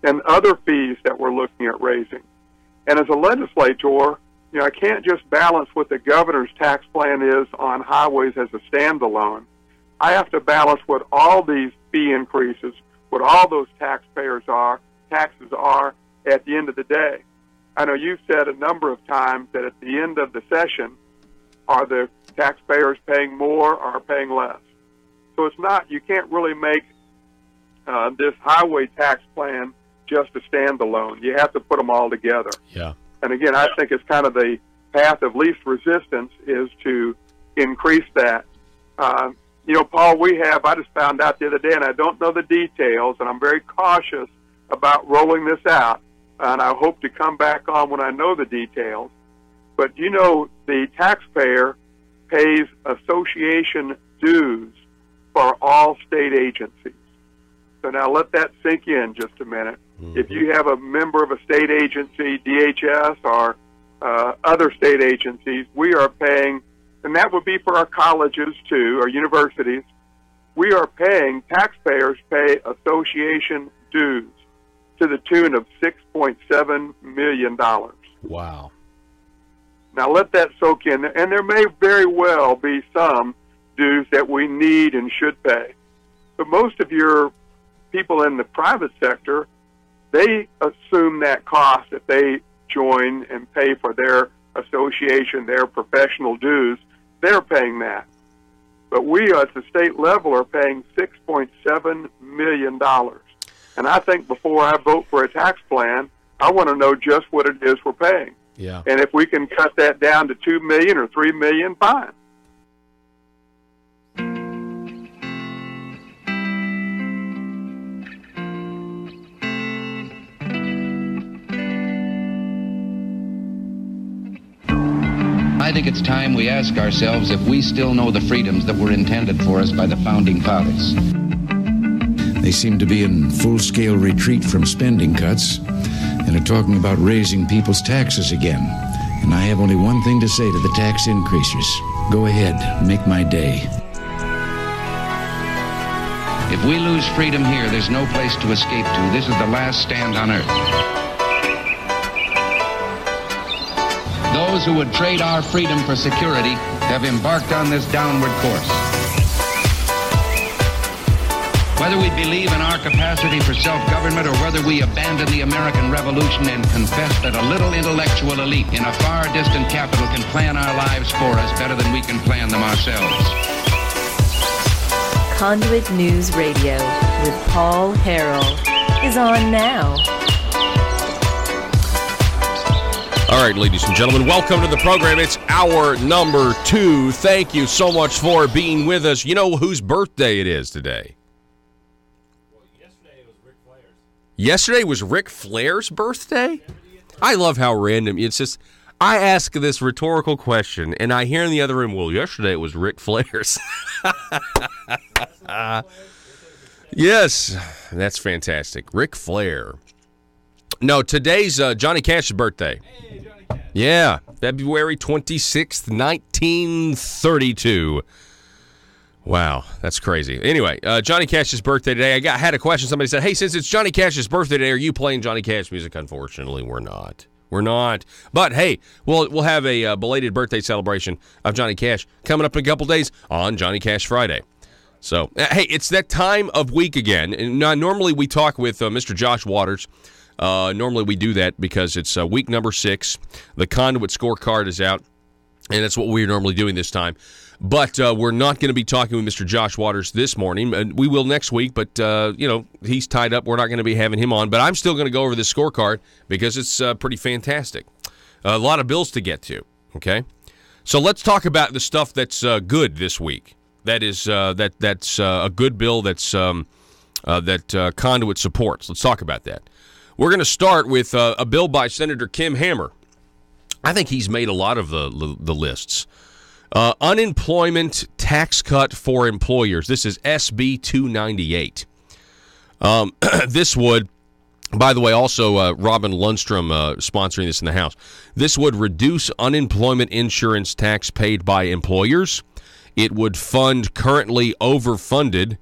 and other fees that we're looking at raising. And as a legislator, I can't just balance what the governor's tax plan is on highways as a standalone. I have to balance what all these fee increases, what all those taxes are at the end of the day. I know you've said a number of times that at the end of the session, are the taxpayers paying more or paying less? So it's not, you can't really make this highway tax plan just a standalone. You have to put them all together. Yeah. And again, I think it's kind of the path of least resistance is to increase that. Paul, I just found out the other day, and I don't know the details, and I'm very cautious about rolling this out, and I hope to come back on when I know the details. But, the taxpayer pays association dues for all state agencies. So now let that sink in just a minute. Mm-hmm. If you have a member of a state agency, DHS, or other state agencies, we are paying, and that would be for our colleges too, or universities, we are paying, taxpayers pay association dues to the tune of $6.7 million. Wow. Now let that soak in, and there may very well be some dues that we need and should pay. But most of your people in the private sector, they assume that cost if they join and pay for their association, their professional dues, they're paying that. But we at the state level are paying $6.7 million. And I think before I vote for a tax plan, I want to know just what it is we're paying. Yeah. And if we can cut that down to $2 million or $3 million, fine. I think it's time we ask ourselves if we still know the freedoms that were intended for us by the founding fathers. They seem to be in full-scale retreat from spending cuts and are talking about raising people's taxes again. And I have only one thing to say to the tax increasers. Go ahead, make my day. If we lose freedom here, there's no place to escape to. This is the last stand on earth. Those who would trade our freedom for security have embarked on this downward course. Whether we believe in our capacity for self-government or whether we abandon the American Revolution and confess that a little intellectual elite in a far distant capital can plan our lives for us better than we can plan them ourselves. Conduit News Radio with Paul Harrell is on now. All right, ladies and gentlemen, welcome to the program. It's hour number 2. Thank you so much for being with us. You know whose birthday it is today? Well, yesterday was Ric Flair's. Yesterday was Ric Flair's birthday? I love how random. It's just, I ask this rhetorical question, and I hear in the other room, well, yesterday it was Ric Flair's. Yes, that's fantastic. Ric Flair. No, today's Johnny Cash's birthday. Hey, Johnny Cash. Yeah, February 26th, 1932. Wow, that's crazy. Anyway, Johnny Cash's birthday today. I had a question. Somebody said, hey, since it's Johnny Cash's birthday today, are you playing Johnny Cash music? Unfortunately, we're not. We're not. But, hey, we'll have a belated birthday celebration of Johnny Cash coming up in a couple days on Johnny Cash Friday. So, hey, it's that time of week again. And normally we talk with Mr. Josh Waters. Normally we do that because it's week number 6. The Conduit scorecard is out, and that's what we're normally doing this time. But we're not going to be talking with Mr. Josh Waters this morning. We will next week, but, he's tied up. We're not going to be having him on. But I'm still going to go over this scorecard because it's pretty fantastic. A lot of bills to get to, okay? So let's talk about the stuff that's good this week. That is that's a good bill that Conduit supports. Let's talk about that. We're going to start with a bill by Senator Kim Hammer. I think he's made a lot of the lists. Unemployment tax cut for employers. This is SB 298. This would, by the way, also Robin Lundstrom sponsoring this in the House. This would reduce unemployment insurance tax paid by employers. It would fund currently overfunded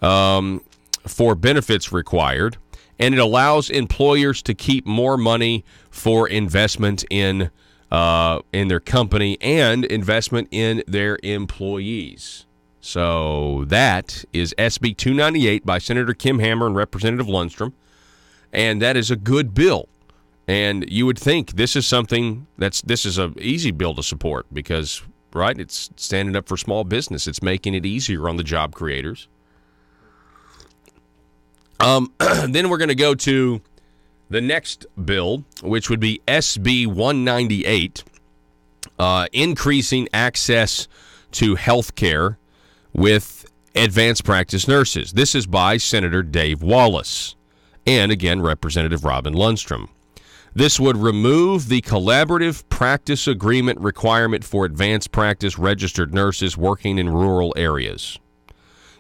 for benefits required, and it allows employers to keep more money for investment in their company and investment in their employees. So that is SB 298 by Senator Kim Hammer and Representative Lundstrom, and that is a good bill. And you would think this is something this is an easy bill to support because, right, it's standing up for small business. It's making it easier on the job creators. Then we're going to go to the next bill, which would be SB 198, increasing access to health care with advanced practice nurses. This is by Senator Dave Wallace and, again, Representative Robin Lundstrom. This would remove the collaborative practice agreement requirement for advanced practice registered nurses working in rural areas.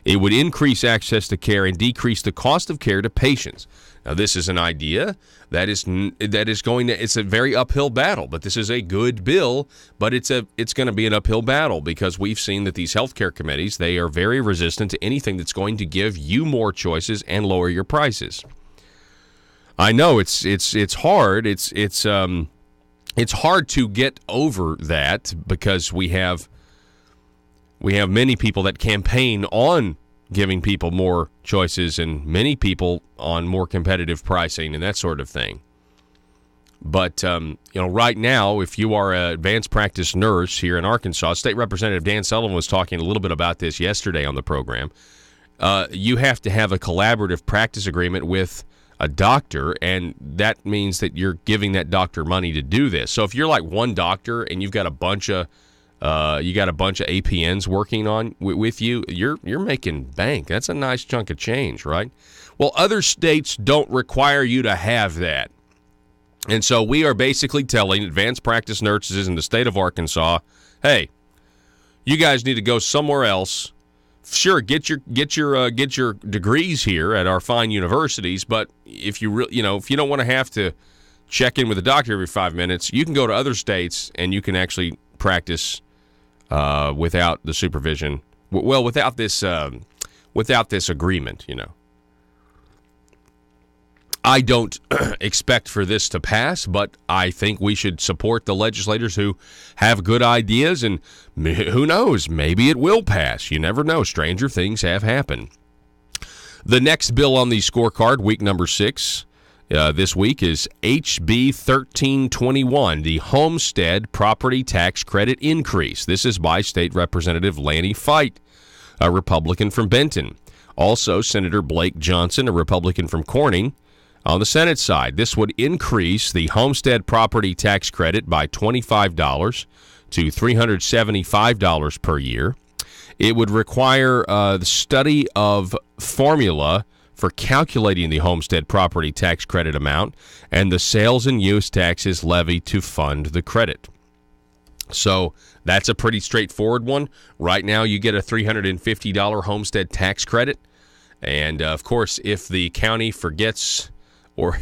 It would increase access to care and decrease the cost of care to patients. Now, this is an idea that is going to, it's a very uphill battle, but this is a good bill, but it's going to be an uphill battle because we've seen that these healthcare committees, they are very resistant to anything that's going to give you more choices and lower your prices. I know it's hard. It's hard to get over that because we have many people that campaign on giving people more choices and many people on more competitive pricing and that sort of thing. But, right now, if you are an advanced practice nurse here in Arkansas, State Representative Dan Sullivan was talking a little bit about this yesterday on the program. You have to have a collaborative practice agreement with a doctor, and that means that you're giving that doctor money to do this. So if you're like one doctor and you've got a bunch of APNs working on with you, you're making bank. That's a nice chunk of change, right? Well, other states don't require you to have that. And so we are basically telling advanced practice nurses in the state of Arkansas, hey, you guys need to go somewhere else. Sure, get your degrees here at our fine universities, but if you if you don't want to have to check in with a doctor every 5 minutes, you can go to other states and you can actually practice without the supervision. Well, without this agreement, I don't expect for this to pass, but I think we should support the legislators who have good ideas, and who knows, maybe it will pass. You never know. Stranger things have happened. The next bill on the scorecard, week number 6, this week is HB 1321, the Homestead Property Tax Credit Increase. This is by State Representative Lanny Fight, a Republican from Benton. Also, Senator Blake Johnson, a Republican from Corning. On the Senate side, this would increase the homestead property tax credit by $25 to $375 per year. It would require the study of formula for calculating the homestead property tax credit amount and the sales and use taxes levied to fund the credit. So that's a pretty straightforward one. Right now, you get a $350 homestead tax credit. And, of course, if the county forgets or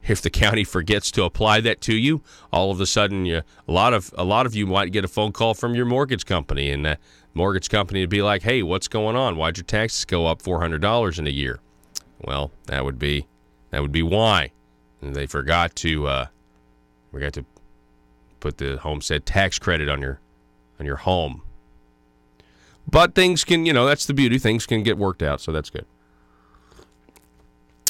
if the county forgets to apply that to you, all of a sudden a lot of you might get a phone call from your mortgage company, and the mortgage company would be like, "Hey, what's going on? Why'd your taxes go up $400 in a year?" Well, that would be why. And they forgot to put the homestead tax credit on your home. But things can, that's the beauty. Things can get worked out, so that's good.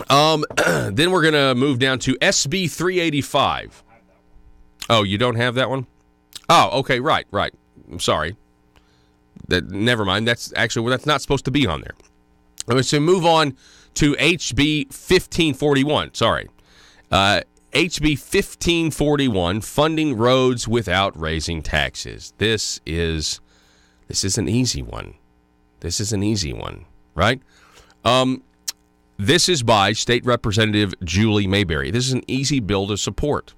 Then we're going to move down to SB 385. Oh, you don't have that one? Oh, okay, right. I'm sorry. Never mind. That's not supposed to be on there. I'm going to move on to HB 1541. Sorry. HB 1541, funding roads without raising taxes. This is an easy one. Right? This is by State Representative Julie Mayberry. This is an easy bill to support.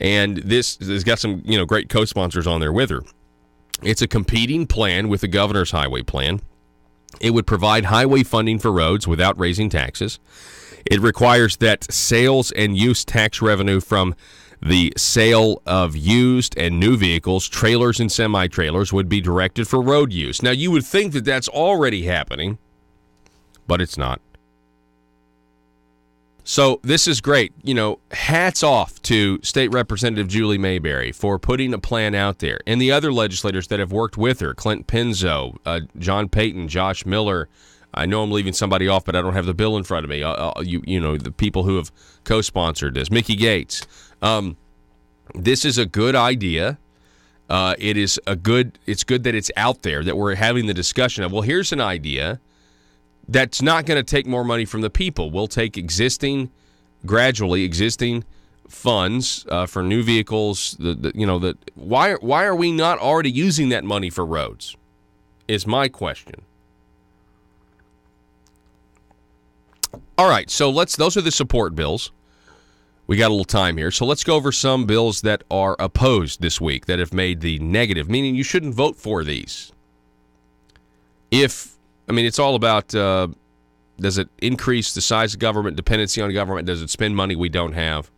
And this has got some, great co-sponsors on there with her. It's a competing plan with the governor's highway plan. It would provide highway funding for roads without raising taxes. It requires that sales and use tax revenue from the sale of used and new vehicles, trailers and semi-trailers, would be directed for road use. Now, you would think that that's already happening, but it's not. So this is great. Hats off to State Representative Julie Mayberry for putting a plan out there, and the other legislators that have worked with her, Clint Penzo, John Payton, Josh Miller. I know I'm leaving somebody off, but I don't have the bill in front of me. The people who have co-sponsored this. Mickey Gates. This is a good idea. It's good that it's out there, that we're having the discussion of, well, here's an idea that's not going to take more money from the people. We'll take gradually existing funds for new vehicles. Why are we not already using that money for roads? Is my question. All right, so those are the support bills. We got a little time here, so let's go over some bills that are opposed this week, that have made the negative, meaning you shouldn't vote for these. It's all about, does it increase the size of government, dependency on government? Does it spend money we don't have?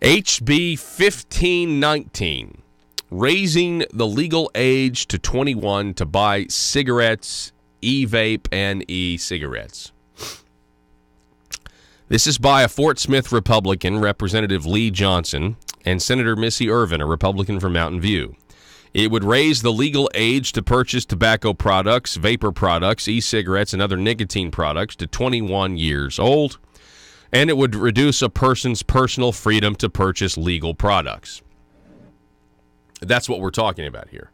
HB 1519, raising the legal age to 21 to buy cigarettes, e-vape, and e-cigarettes. This is by a Fort Smith Republican, Representative Lee Johnson, and Senator Missy Irvin, a Republican from Mountain View. It would raise the legal age to purchase tobacco products, vapor products, e-cigarettes, and other nicotine products to 21 years old, and it would reduce a person's personal freedom to purchase legal products. That's what we're talking about here.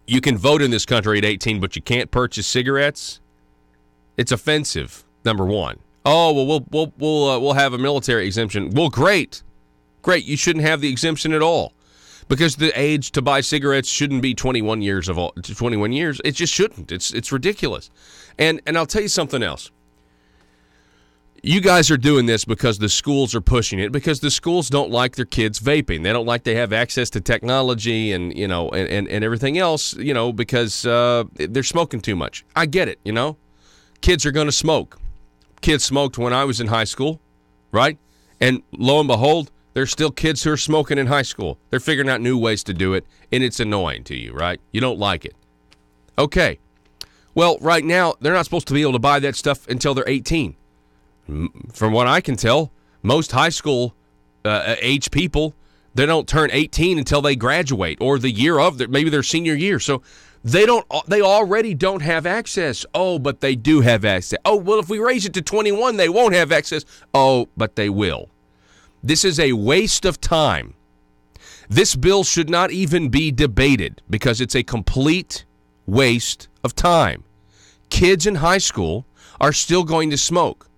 You can vote in this country at 18, but you can't purchase cigarettes. It's offensive. Number one. Oh, well, we'll have a military exemption. Well, great. You shouldn't have the exemption at all, because the age to buy cigarettes shouldn't be 21 years. It just shouldn't. It's ridiculous. And I'll tell you something else. You guys are doing this because the schools are pushing it, because the schools don't like their kids vaping. They don't like they have access to technology and everything else, because they're smoking too much. I get it, Kids are going to smoke. Kids smoked when I was in high school, right? And lo and behold, there's still kids who are smoking in high school. They're figuring out new ways to do it, and it's annoying to you, right? You don't like it. Okay. Well, right now, they're not supposed to be able to buy that stuff until they're 18. From what I can tell, most high school age people, they don't turn 18 until they graduate, or the year of maybe their senior year. So they already don't have access. Oh, but they do have access. Oh, well, if we raise it to 21, they won't have access. Oh, but they will. This is a waste of time. This bill should not even be debated, because it's a complete waste of time. Kids in high school are still going to smoke,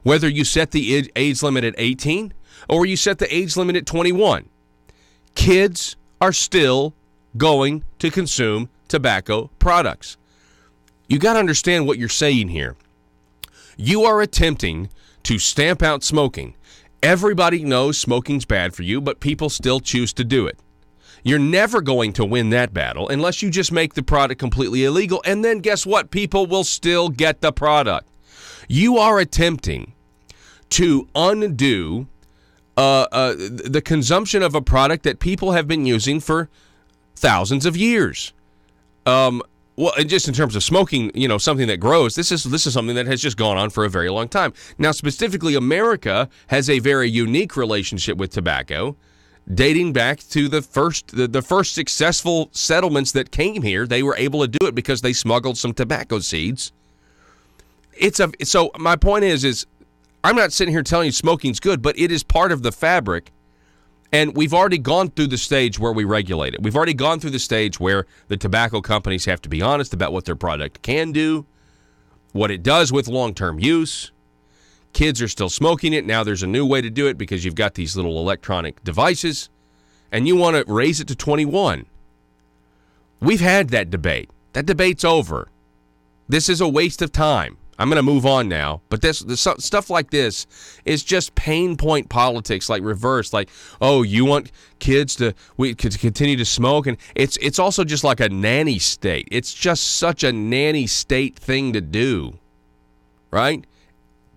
whether you set the age limit at 18 or you set the age limit at 21. Kids are still going to consume tobacco products. You got to understand what you're saying here. You are attempting to stamp out smoking. Everybody knows smoking's bad for you, but people still choose to do it. You're never going to win that battle unless you just make the product completely illegal, and then guess what? People will still get the product. You are attempting to undo the consumption of a product that people have been using for thousands of years. Well, and just in terms of smoking, something that grows, this is something that has just gone on for a very long time. Now, specifically, America has a very unique relationship with tobacco, dating back to the first successful settlements that came here. They were able to do it because they smuggled some tobacco seeds. So my point is I'm not sitting here telling you smoking's good, but it is part of the fabric. And we've already gone through the stage where we regulate it. We've already gone through the stage where the tobacco companies have to be honest about what their product can do, what it does with long-term use. Kids are still smoking it. Now there's a new way to do it because you've got these little electronic devices, and you want to raise it to 21. We've had that debate. That debate's over. This is a waste of time. I'm going to move on now, but this stuff like this is just pain point politics, like reverse, like, oh, you want kids to continue to smoke, and it's also just like a nanny state. It's just such a nanny state thing to do, right?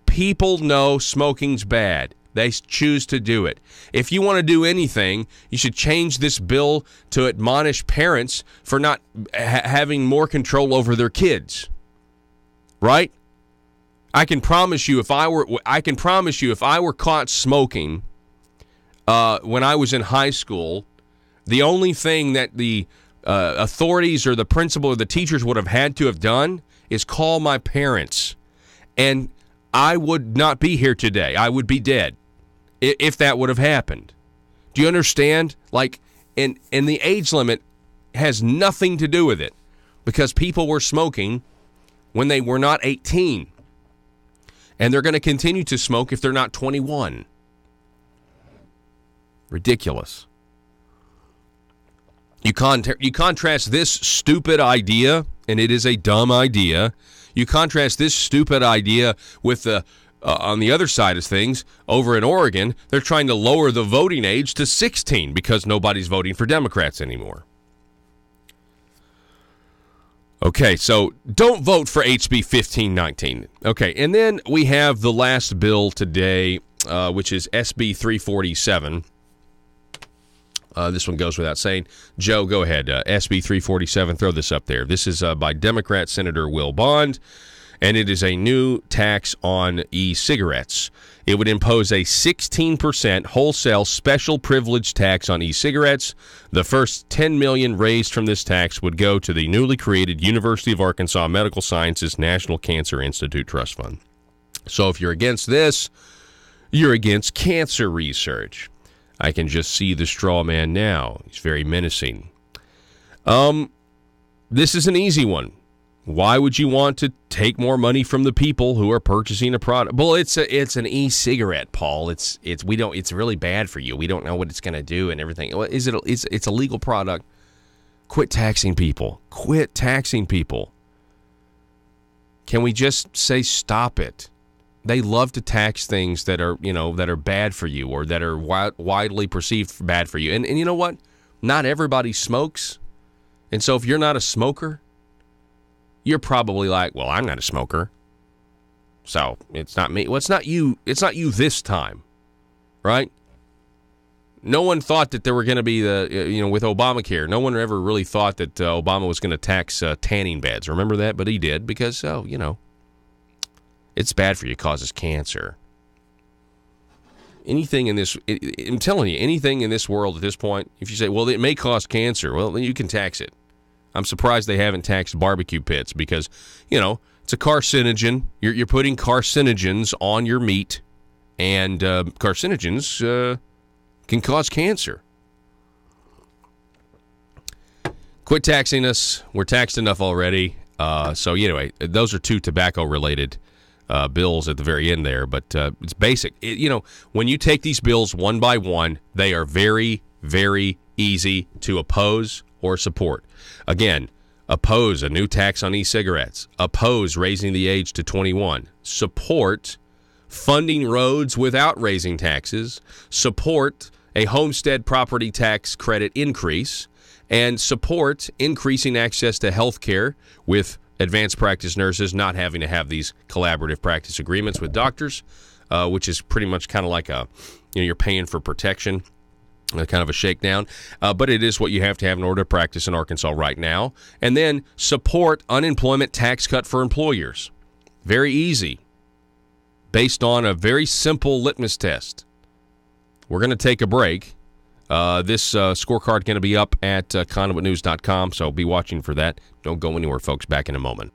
People know smoking's bad. They choose to do it. If you want to do anything, you should change this bill to admonish parents for not having more control over their kids, right? I can promise you, if I were caught smoking when I was in high school, the only thing that the authorities or the principal or the teachers would have had to have done is call my parents, and I would not be here today. I would be dead if that would have happened. Do you understand? Like, and the age limit has nothing to do with it, because people were smoking when they were not 18. And they're going to continue to smoke if they're not 21. Ridiculous. You contrast this stupid idea, and it is a dumb idea. You contrast this stupid idea with the on the other side of things, over in Oregon, they're trying to lower the voting age to 16 because nobody's voting for Democrats anymore. Okay, so don't vote for HB 1519. Okay, and then we have the last bill today, which is SB 347. This one goes without saying. Joe, go ahead. SB 347, throw this up there. This is by Democrat Senator Will Bond, and it is a new tax on e-cigarettes. It would impose a 16% wholesale special privilege tax on e-cigarettes. The first $10 million raised from this tax would go to the newly created University of Arkansas Medical Sciences National Cancer Institute Trust Fund. So if you're against this, you're against cancer research. I can just see the straw man now. He's very menacing. This is an easy one. Why would you want to take more money from the people who are purchasing a product? Well, it's an e-cigarette, Paul. It's really bad for you. We don't know what it's going to do and everything. It's a legal product. Quit taxing people. Quit taxing people. Can we just say stop it? They love to tax things that are bad for you or that are widely perceived bad for you. And you know what? Not everybody smokes. And so if you're not a smoker, you're probably like, well, I'm not a smoker, so it's not me. Well, it's not you. It's not you this time, right? No one thought that there were going to be with Obamacare. No one ever really thought that Obama was going to tax tanning beds. Remember that? But he did because, it's bad for you. It causes cancer. Anything in this, I'm telling you, anything in this world at this point, if you say, well, it may cause cancer, well, then you can tax it. I'm surprised they haven't taxed barbecue pits because, it's a carcinogen. You're putting carcinogens on your meat, and carcinogens can cause cancer. Quit taxing us. We're taxed enough already. So anyway, those are two tobacco-related bills at the very end there, but it's basic. When you take these bills one by one, they are very, very easy to oppose or support. Again, Oppose a new tax on e-cigarettes. Oppose raising the age to 21. Support funding roads without raising taxes. Support a homestead property tax credit increase. And support increasing access to health care with advanced practice nurses not having to have these collaborative practice agreements with doctors, which is pretty much kind of like you're paying for protection. Kind of a shakedown, but it is what you have to have in order to practice in Arkansas right now. And then support unemployment tax cut for employers. Very easy, based on a very simple litmus test. We're going to take a break. This scorecard going to be up at conduitnews.com, so be watching for that. Don't go anywhere, folks. Back in a moment.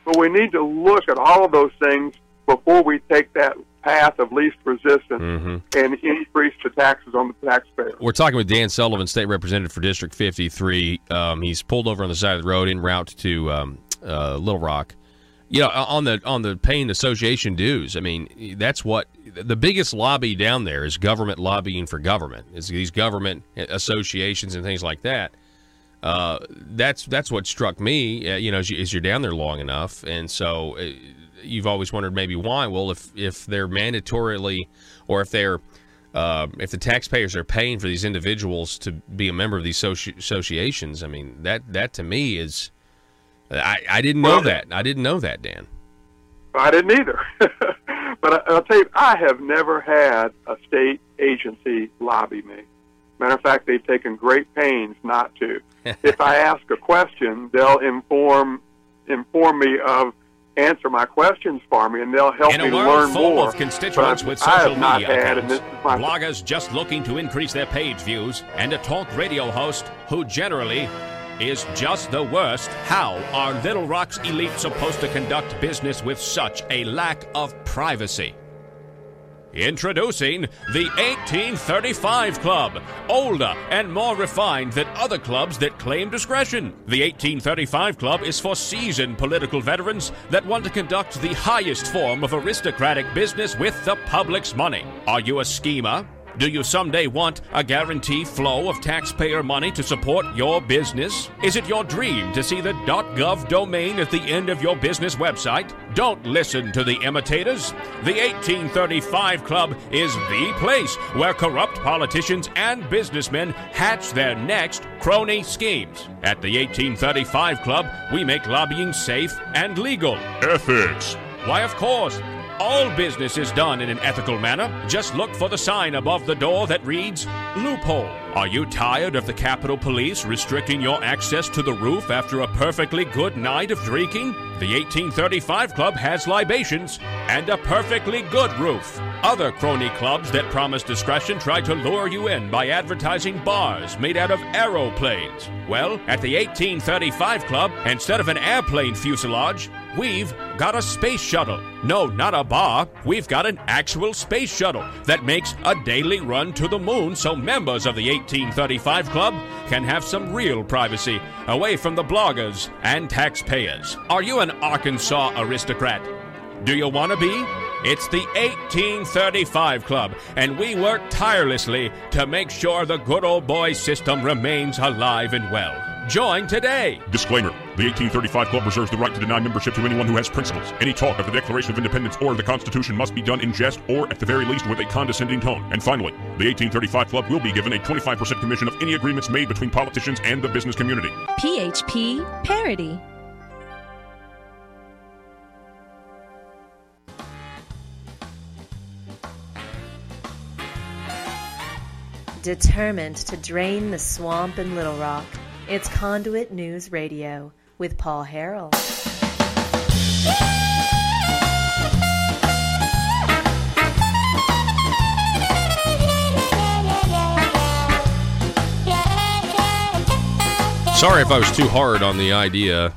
But we need to look at all of those things before we take that path of least resistance and increase the taxes on the taxpayer. We're talking with Dan Sullivan, state representative for District 53. He's pulled over on the side of the road en route to Little Rock. On the paying association dues. I mean, that's what the biggest lobby down there is. Government lobbying for government. It's these government associations and things like that. That's what struck me. As you're down there long enough, and so. You've always wondered maybe why. Well, if they're mandatorily, or if the taxpayers are paying for these individuals to be a member of these associations, I mean that to me is, I didn't know that. I didn't know that, Dan. I didn't either. But I'll tell you, I have never had a state agency lobby me. Matter of fact, they've taken great pains not to. If I ask a question, they'll inform me of. Answer my questions for me, and they'll help me to learn more. Of constituents with social media accounts, bloggers bloggers just looking to increase their page views, and a talk radio host who generally is just the worst. How are Little Rock's elite supposed to conduct business with such a lack of privacy? Introducing the 1835 Club, older and more refined than other clubs that claim discretion. The 1835 Club is for seasoned political veterans that want to conduct the highest form of aristocratic business with the public's money. Are you a schemer? Do you someday want a guaranteed flow of taxpayer money to support your business? Is it your dream to see the .gov domain at the end of your business website? Don't listen to the imitators. The 1835 Club is the place where corrupt politicians and businessmen hatch their next crony schemes. At the 1835 Club, we make lobbying safe and legal. Ethics. Why, of course. All business is done in an ethical manner. Just look for the sign above the door that reads, loophole. Are you tired of the Capitol Police restricting your access to the roof after a perfectly good night of drinking? The 1835 Club has libations and a perfectly good roof. Other crony clubs that promise discretion try to lure you in by advertising bars made out of aeroplanes. Well, at the 1835 Club, instead of an airplane fuselage, we've got a space shuttle. No, not a bar. We've got an actual space shuttle that makes a daily run to the moon so members of the 1835 Club can have some real privacy away from the bloggers and taxpayers. Are you an Arkansas aristocrat? Do you want to be? It's the 1835 Club, and we work tirelessly to make sure the good old boy system remains alive and well. Join today. Disclaimer. The 1835 Club reserves the right to deny membership to anyone who has principles. Any talk of the Declaration of Independence or the Constitution must be done in jest or, at the very least, with a condescending tone. And finally, the 1835 Club will be given a 25% commission of any agreements made between politicians and the business community. PHP Parody. Determined to drain the swamp in Little Rock, it's Conduit News Radio with Paul Harrell. Sorry if I was too hard on the idea.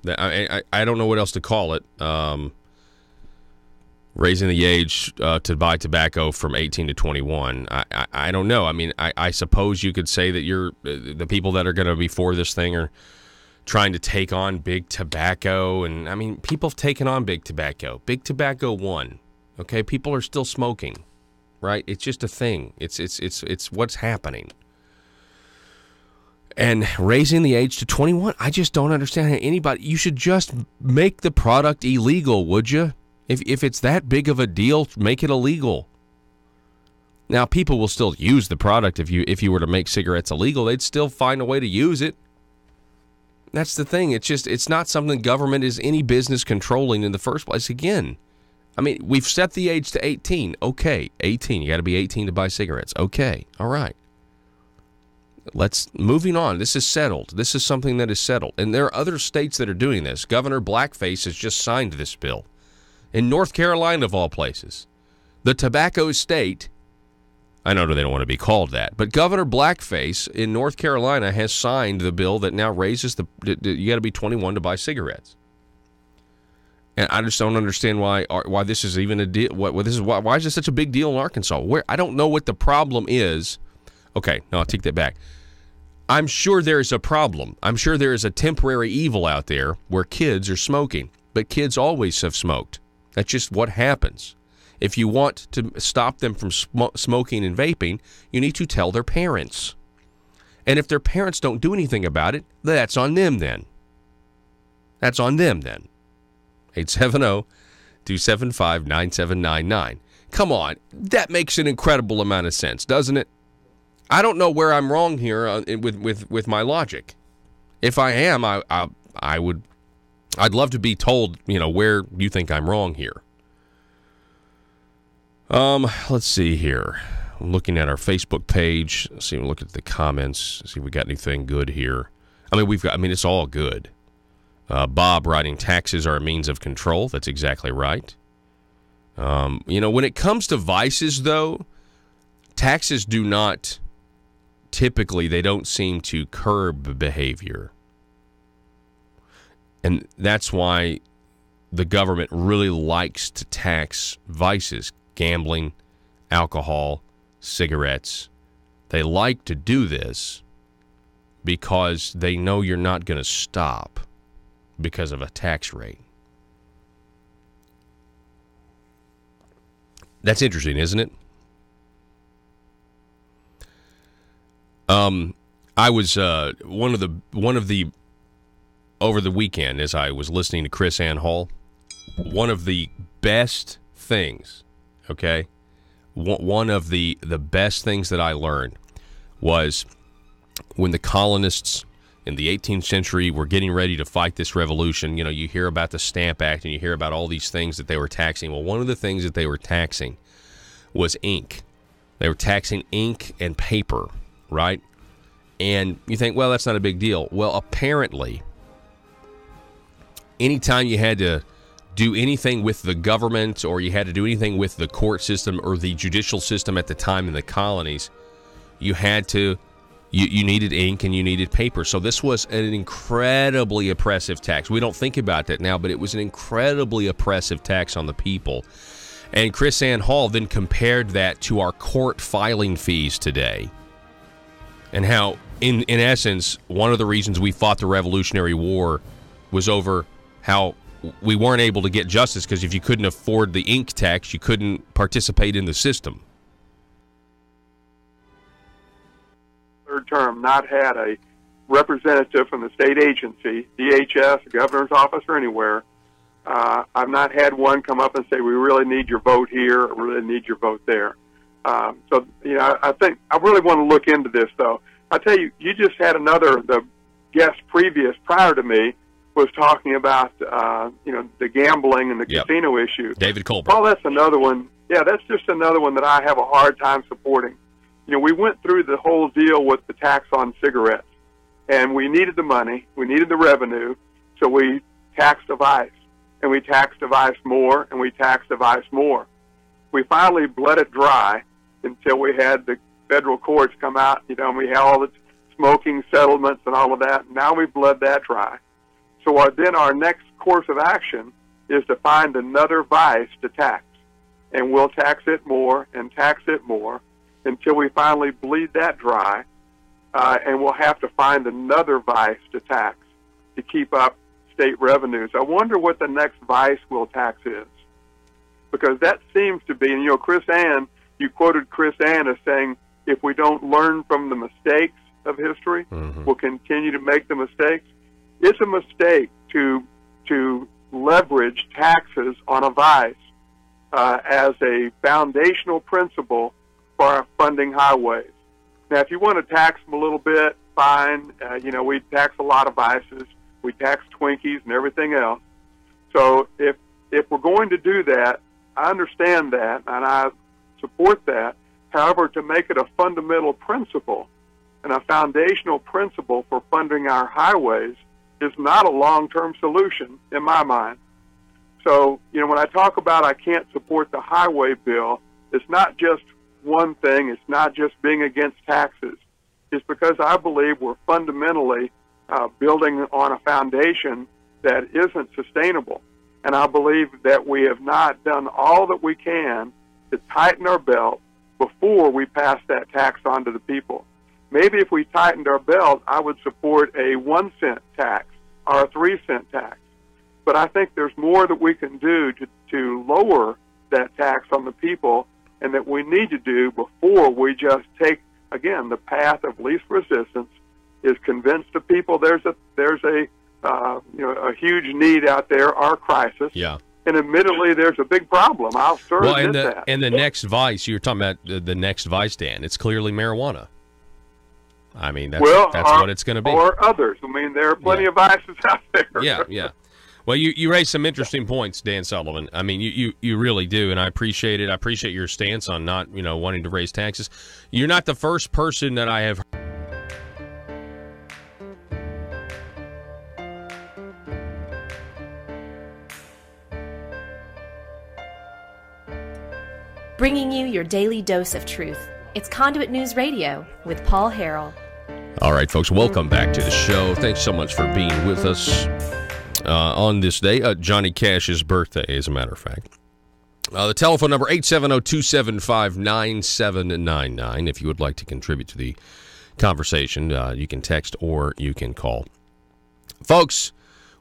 That I don't know what else to call it. Raising the age to buy tobacco from 18 to 21. I don't know. I mean, I suppose you could say that the people that are going to be for this thing are trying to take on big tobacco. And, I mean, people have taken on big tobacco. Big tobacco won. Okay? People are still smoking. Right? It's just a thing. It's what's happening. And raising the age to 21, I just don't understand how anybody. You should just make the product illegal, would you? If it's that big of a deal, make it illegal. Now, people will still use the product. If you were to make cigarettes illegal, they'd still find a way to use it. That's the thing. It's not something government is any business controlling in the first place. Again, I mean, we've set the age to 18. Okay, 18. You got to be 18 to buy cigarettes. Okay, all right. Moving on. This is settled. This is something that is settled. And there are other states that are doing this. Governor Blackface has just signed this bill. In North Carolina, of all places. The tobacco state, I know they don't want to be called that, but Governor Blackface in North Carolina has signed the bill that now raises you got to be 21 to buy cigarettes. And I just don't understand why this is even a deal. Why is this such a big deal in Arkansas? I don't know what the problem is. Okay, no, I'll take that back. I'm sure there's a problem. I'm sure there is a temporary evil out there where kids are smoking, but kids always have smoked. That's just what happens. If you want to stop them from smoking and vaping, you need to tell their parents. And if their parents don't do anything about it, that's on them then. That's on them then. 870-275-9799. Come on, that makes an incredible amount of sense, doesn't it? I don't know where I'm wrong here with my logic. If I am, I'd love to be told, where you think I'm wrong here. Let's see here. I'm looking at our Facebook page. Let's see, look at the comments. See if we got anything good here. It's all good. Bob writing, taxes are a means of control. That's exactly right. When it comes to vices, though, taxes do not, typically, they don't seem to curb behavior. And that's why the government really likes to tax vices, gambling, alcohol, cigarettes. They like to do this because they know you're not going to stop because of a tax rate. That's interesting, isn't it? I was one of the over the weekend as I was listening to Chris Ann Hall. One of the best things, okay, one of the best things that I learned was when the colonists in the 18th century were getting ready to fight this revolution. You hear about the Stamp Act and you hear about all these things that they were taxing. Well, one of the things that they were taxing was ink. They were taxing ink and paper, right? And you think, well, that's not a big deal. Well, apparently, anytime you had to do anything with the government or you had to do anything with the court system or the judicial system at the time in the colonies, you needed ink and you needed paper. So this was an incredibly oppressive tax. We don't think about that now, but it was an incredibly oppressive tax on the people. And Chris Ann Hall then compared that to our court filing fees today. And how, in essence, one of the reasons we fought the Revolutionary War was over how we weren't able to get justice because if you couldn't afford the ink tax, you couldn't participate in the system. Third term, not had a representative from the state agency, DHS, the governor's office, or anywhere. I've not had one come up and say, we really need your vote here, or really need your vote there. I think I really want to look into this, though. I tell you, you just had the guest prior to me was talking about, the gambling and the casino issue. David Colbert. Oh, that's another one. Yeah, that's just another one that I have a hard time supporting. We went through the whole deal with the tax on cigarettes, and we needed the money, we needed the revenue, so we taxed the vice, and we taxed the vice more, and we taxed the vice more. We finally bled it dry until we had the federal courts come out, and we had all the smoking settlements and all of that. Now we've bled that dry. So then our next course of action is to find another vice to tax, and we'll tax it more and tax it more until we finally bleed that dry, and we'll have to find another vice to tax to keep up state revenues. I wonder what the next vice we'll tax is, because that seems to be, and you quoted Chris Ann as saying, if we don't learn from the mistakes of history will continue to make the mistakes. It's a mistake to leverage taxes on a vice as a foundational principle for funding highways. Now, if you want to tax them a little bit, fine. We tax a lot of vices. We tax Twinkies and everything else. So if we're going to do that, I understand that, and I support that. However, to make it a fundamental principle and a foundational principle for funding our highways is not a long-term solution in my mind. So, when I talk about I can't support the highway bill, it's not just one thing. It's not just being against taxes. It's because I believe we're fundamentally building on a foundation that isn't sustainable. And I believe that we have not done all that we can to tighten our belt before we pass that tax on to the people. Maybe if we tightened our belt, I would support a 1 cent tax or a 3 cent tax. But I think there's more that we can do to lower that tax on the people, and that we need to do before we just take, again, the path of least resistance, is convince the people there's a huge need out there, our crisis. Yeah. And admittedly, there's a big problem. I'll certainly admit that. And the next vice, you're talking about the next vice, Dan, it's clearly marijuana. I mean, that's what it's going to be. Or others. I mean, there are plenty of vices out there. Yeah. Well, you raised some interesting points, Dan Sullivan. I mean, you really do, and I appreciate it. I appreciate your stance on not, wanting to raise taxes. You're not the first person that I have. Bringing you your daily dose of truth. It's Conduit News Radio with Paul Harrell. All right, folks, welcome back to the show. Thanks so much for being with us on this day. Johnny Cash's birthday, as a matter of fact. The telephone number, 870-275-9799. If you would like to contribute to the conversation, you can text or you can call. Folks,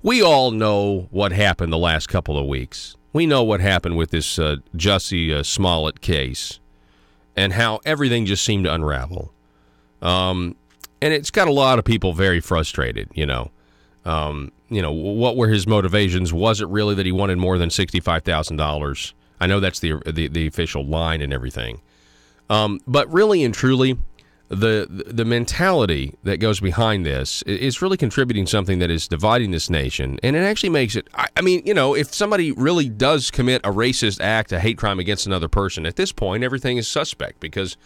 we all know what happened the last couple of weeks. We know what happened with this Jussie Smollett case and how everything just seemed to unravel. And it's got a lot of people very frustrated, what were his motivations? Was it really that he wanted more than $65,000? I know that's the official line and everything. But really and truly, the mentality that goes behind this is really contributing something that is dividing this nation, and it actually makes it, if somebody really does commit a racist act, a hate crime against another person, at this point, everything is suspect because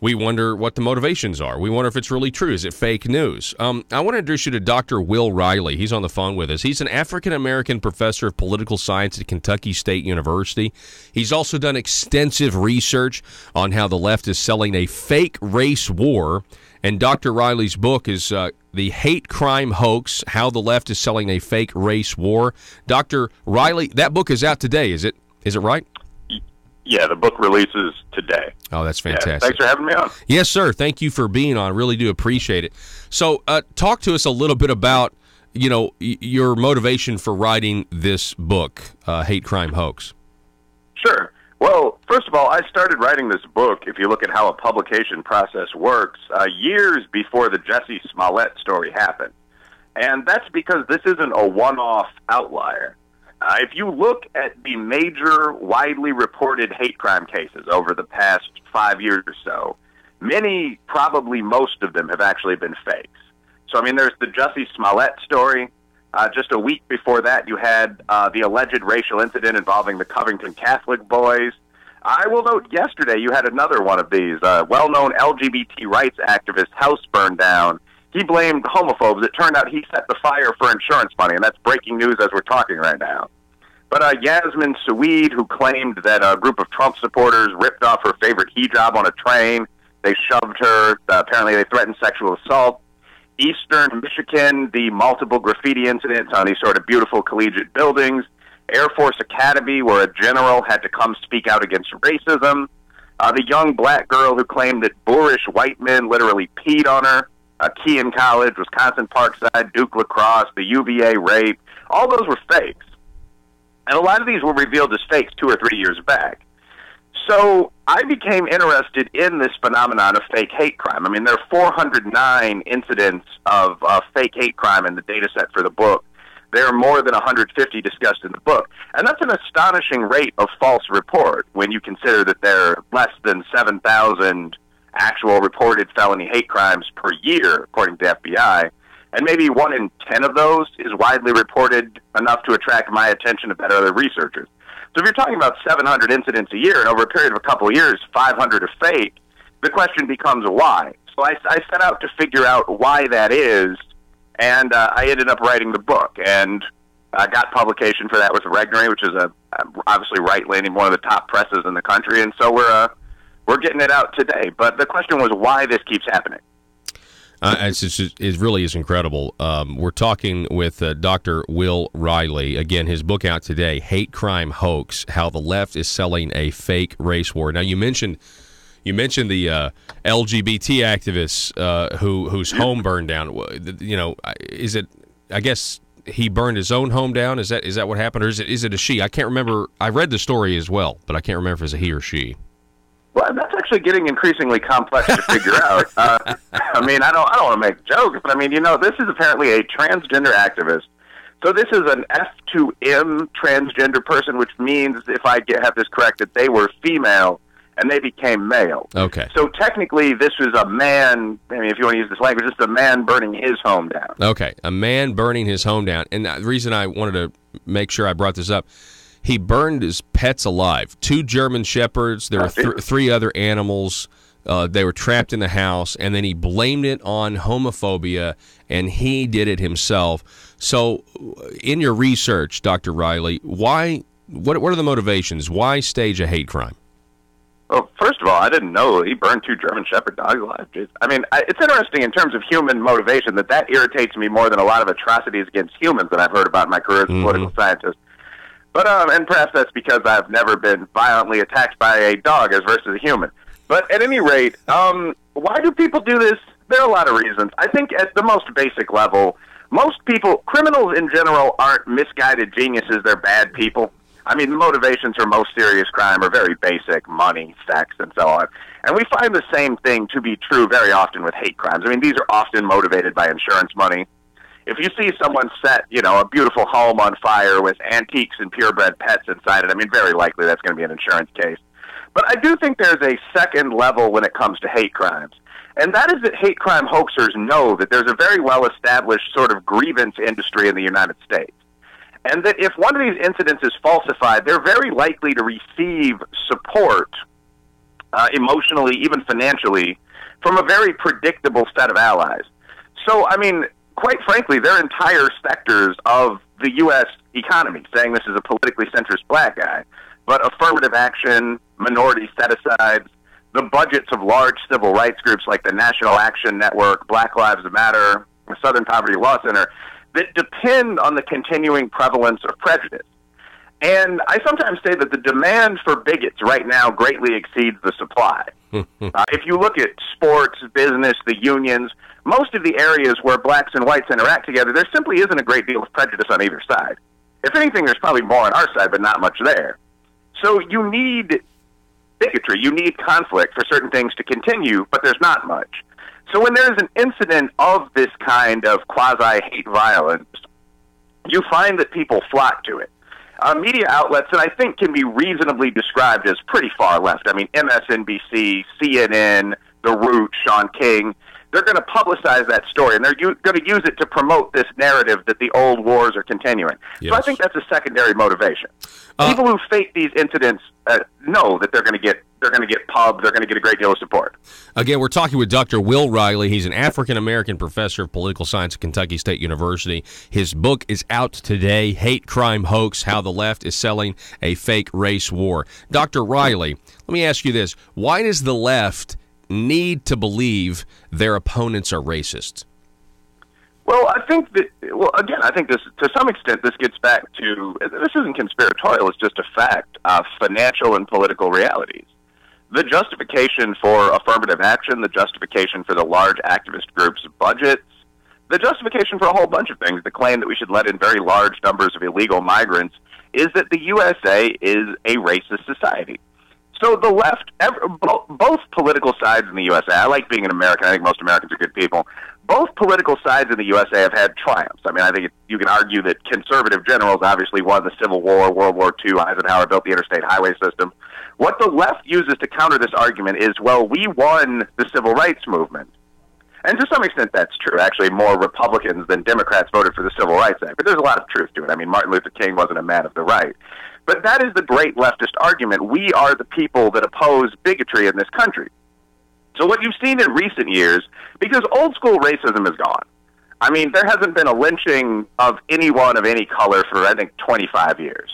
we wonder what the motivations are. We wonder if it's really true. Is it fake news? I want to introduce you to Dr. Will Riley. He's on the phone with us. He's an African-American professor of political science at Kentucky State University. He's also done extensive research on how the left is selling a fake race war. And Dr. Riley's book is The Hate Crime Hoax, How the Left is Selling a Fake Race War. Dr. Riley, that book is out today, is it right? Yeah, the book releases today. Oh, that's fantastic. Yeah, thanks for having me on. Yes, sir. Thank you for being on. Really do appreciate it. So talk to us a little bit about, your motivation for writing this book, Hate Crime Hoax. Sure. Well, first of all, I started writing this book, if you look at how a publication process works, years before the Jussie Smollett story happened. And that's because this isn't a one-off outlier. If you look at the major, widely reported hate crime cases over the past 5 years or so, many, probably most of them, have actually been fakes. So, there's the Jussie Smollett story. Just a week before that, you had the alleged racial incident involving the Covington Catholic boys. I will note yesterday you had another one of these. Well-known LGBT rights activist house burned down. He blamed homophobes. It turned out he set the fire for insurance money, and that's breaking news as we're talking right now. But Yasmin Saweed, who claimed that a group of Trump supporters ripped off her favorite hijab on a train, they shoved her, apparently they threatened sexual assault. Eastern Michigan, the multiple graffiti incidents on these sort of beautiful collegiate buildings. Air Force Academy, where a general had to come speak out against racism. The young black girl who claimed that boorish white men literally peed on her. Kean College, Wisconsin Parkside, Duke Lacrosse, the UVA rape. All those were fakes. And a lot of these were revealed as fakes 2 or 3 years back. So I became interested in this phenomenon of fake hate crime. I mean, there are 409 incidents of fake hate crime in the data set for the book. There are more than 150 discussed in the book. And that's an astonishing rate of false report when you consider that there are less than 7,000 actual reported felony hate crimes per year, according to the FBI. And maybe 1 in 10 of those is widely reported enough to attract my attention to other researchers. So if you're talking about 700 incidents a year, and over a period of a couple of years, 500 are fake, the question becomes why. So I set out to figure out why that is, and I ended up writing the book. And I got publication for that with Regnery, which is obviously right-leaning, one of the top presses in the country, and so we're getting it out today. But the question was why this keeps happening. It really is incredible. We're talking with Dr. Will Riley. Again, his book out today, Hate Crime Hoax, How the Left is Selling a Fake Race War. Now, you mentioned the LGBT activists whose home burned down. You know, is it, I guess he burned his own home down? Is that what happened? Or is it a she? I can't remember. I read the story as well, but I can't remember if it's a he or she. Well, that's actually getting increasingly complex to figure out. I mean, I don't want to make jokes, but I mean, this is apparently a transgender activist. So this is an F2M transgender person, which means, if I have this correct, that they were female and they became male. Okay. So technically, this is a man. I mean, if you want to use this language, this is a man burning his home down. Okay, a man burning his home down. And the reason I wanted to make sure I brought this up, he burned his pets alive. 2 German Shepherds. There were 3 other animals. They were trapped in the house, and then he blamed it on homophobia, and he did it himself. So in your research, Dr. Riley, what are the motivations? Why stage a hate crime? Well, first of all, I didn't know he burned 2 German Shepherd dogs alive. I mean, it's interesting in terms of human motivation that irritates me more than a lot of atrocities against humans that I've heard about in my career as a political scientist. But and perhaps that's because I've never been violently attacked by a dog as versus a human. But at any rate, why do people do this? There are a lot of reasons. I think at the most basic level, most people, criminals in general, aren't misguided geniuses. They're bad people. I mean, the motivations for most serious crime are very basic: money, sex, and so on. And we find the same thing to be true very often with hate crimes. I mean, these are often motivated by insurance money. If you see someone set, a beautiful home on fire with antiques and purebred pets inside it, I mean, very likely that's going to be an insurance case. But I do think there's a second level when it comes to hate crimes. And that is that hate crime hoaxers know that there's a very well-established sort of grievance industry in the United States. And that if one of these incidents is falsified, they're very likely to receive support, emotionally, even financially, from a very predictable set of allies. So, I mean, quite frankly, there are entire sectors of the U.S. economy, saying this is a politically centrist black guy, but affirmative action, minority set-asides, the budgets of large civil rights groups like the National Action Network, Black Lives Matter, the Southern Poverty Law Center, that depend on the continuing prevalence of prejudice. And I sometimes say that the demand for bigots right now greatly exceeds the supply. If you look at sports, business, the unions, most of the areas where blacks and whites interact together, there simply isn't a great deal of prejudice on either side. If anything, there's probably more on our side, but not much there. So you need bigotry, you need conflict for certain things to continue, but there's not much. So when there's an incident of this kind of quasi-hate violence, you find that people flock to it. Media outlets that I think can be reasonably described as pretty far left. I mean, MSNBC, CNN, The Root, Sean King, they're going to publicize that story, and they're going to use it to promote this narrative that the old wars are continuing. Yes. So I think that's a secondary motivation. People who fake these incidents know that they're going to get pub, they're going to get a great deal of support. Again, we're talking with Dr. Will Riley. He's an African-American professor of political science at Kentucky State University. His book is out today, Hate Crime Hoax, How the Left is Selling a Fake Race War. Dr. Riley, let me ask you this. Why does the left need to believe their opponents are racist? Well, I think this, to some extent, this gets back to, this isn't conspiratorial, it's just a fact, financial and political realities. The justification for affirmative action, the justification for the large activist groups' budgets, the justification for a whole bunch of things, the claim that we should let in very large numbers of illegal migrants, is that the USA is a racist society. So the left, both political sides in the USA, I like being an American. I think most Americans are good people. Both political sides in the USA have had triumphs. I mean, I think you can argue that conservative generals obviously won the Civil War, World War II, Eisenhower built the interstate highway system. What the left uses to counter this argument is, well, we won the civil rights movement. And to some extent, that's true. Actually, more Republicans than Democrats voted for the Civil Rights Act. But there's a lot of truth to it. I mean, Martin Luther King wasn't a man of the right. But that is the great leftist argument. We are the people that oppose bigotry in this country. So what you've seen in recent years, because old school racism is gone. I mean, there hasn't been a lynching of anyone of any color for, I think, 25 years.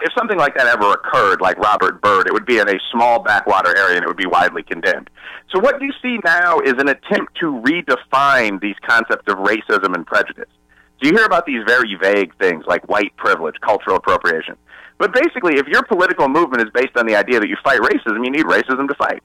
If something like that ever occurred, like Robert Byrd, it would be in a small backwater area and it would be widely condemned. So what you see now is an attempt to redefine these concepts of racism and prejudice. So you hear about these very vague things like white privilege, cultural appropriation. But basically, if your political movement is based on the idea that you fight racism, you need racism to fight.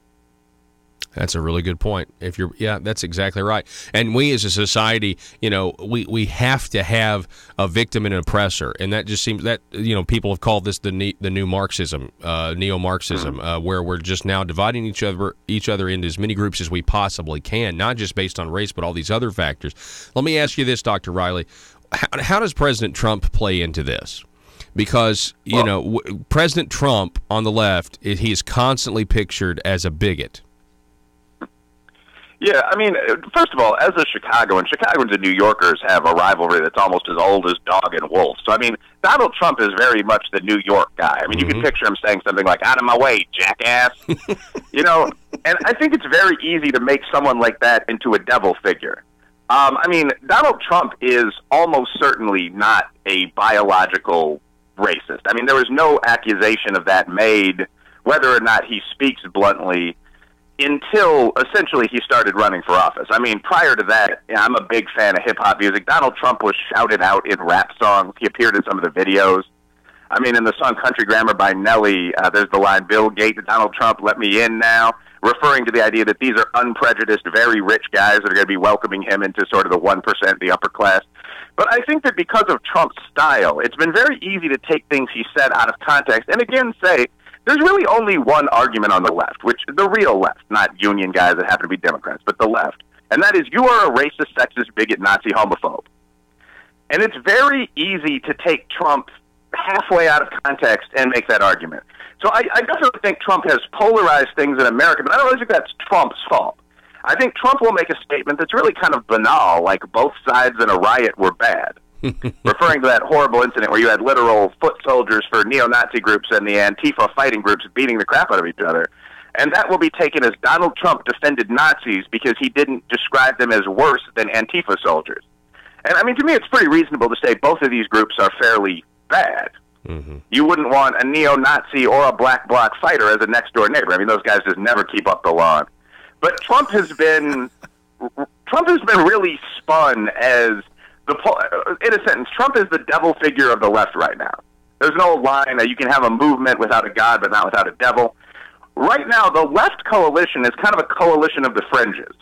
That's a really good point. That's exactly right. And we as a society, we have to have a victim and an oppressor, and that just seems that people have called this the new Marxism, neo-Marxism, where we're just now dividing each other into as many groups as we possibly can, not just based on race, but all these other factors. Let me ask you this, Dr. Riley: how does President Trump play into this? Because President Trump on the left, he is constantly pictured as a bigot. Yeah, I mean, first of all, as a Chicagoan, Chicagoans and New Yorkers have a rivalry that's almost as old as dog and wolf. So, I mean, Donald Trump is very much the New York guy. I mean, you can picture him saying something like, "Out of my way, jackass." And I think it's very easy to make someone like that into a devil figure. I mean, Donald Trump is almost certainly not a biological racist. I mean, there was no accusation of that made, whether or not he speaks bluntly, until essentially he started running for office. I mean, prior to that, I'm a big fan of hip-hop music. Donald Trump was shouted out in rap songs. He appeared in some of the videos. I mean, in the song Country Grammar by Nelly, there's the line, "Bill Gates, Donald Trump, let me in now," referring to the idea that these are unprejudiced, very rich guys that are going to be welcoming him into sort of the 1%, the upper class. But I think that because of Trump's style, it's been very easy to take things he said out of context and again say, there's really only one argument on the left, which the real left, not union guys that happen to be Democrats, but the left. And that is, you are a racist, sexist, bigot, Nazi, homophobe. And it's very easy to take Trump halfway out of context and make that argument. So I definitely think Trump has polarized things in America, but I don't really think that's Trump's fault. I think Trump will make a statement that's really kind of banal, like both sides in a riot were bad. Referring to that horrible incident where you had literal foot soldiers for neo-Nazi groups and the Antifa fighting groups beating the crap out of each other. And that will be taken as Donald Trump defended Nazis because he didn't describe them as worse than Antifa soldiers. And I mean, to me, it's pretty reasonable to say both of these groups are fairly bad. You wouldn't want a neo-Nazi or a black bloc fighter as a next-door neighbor. I mean, those guys just never keep up the law. But Trump has been really spun as in a sentence, Trump is the devil figure of the left right now. There's no line that you can have a movement without a God, but not without a devil. Right now, the left coalition is kind of a coalition of the fringes.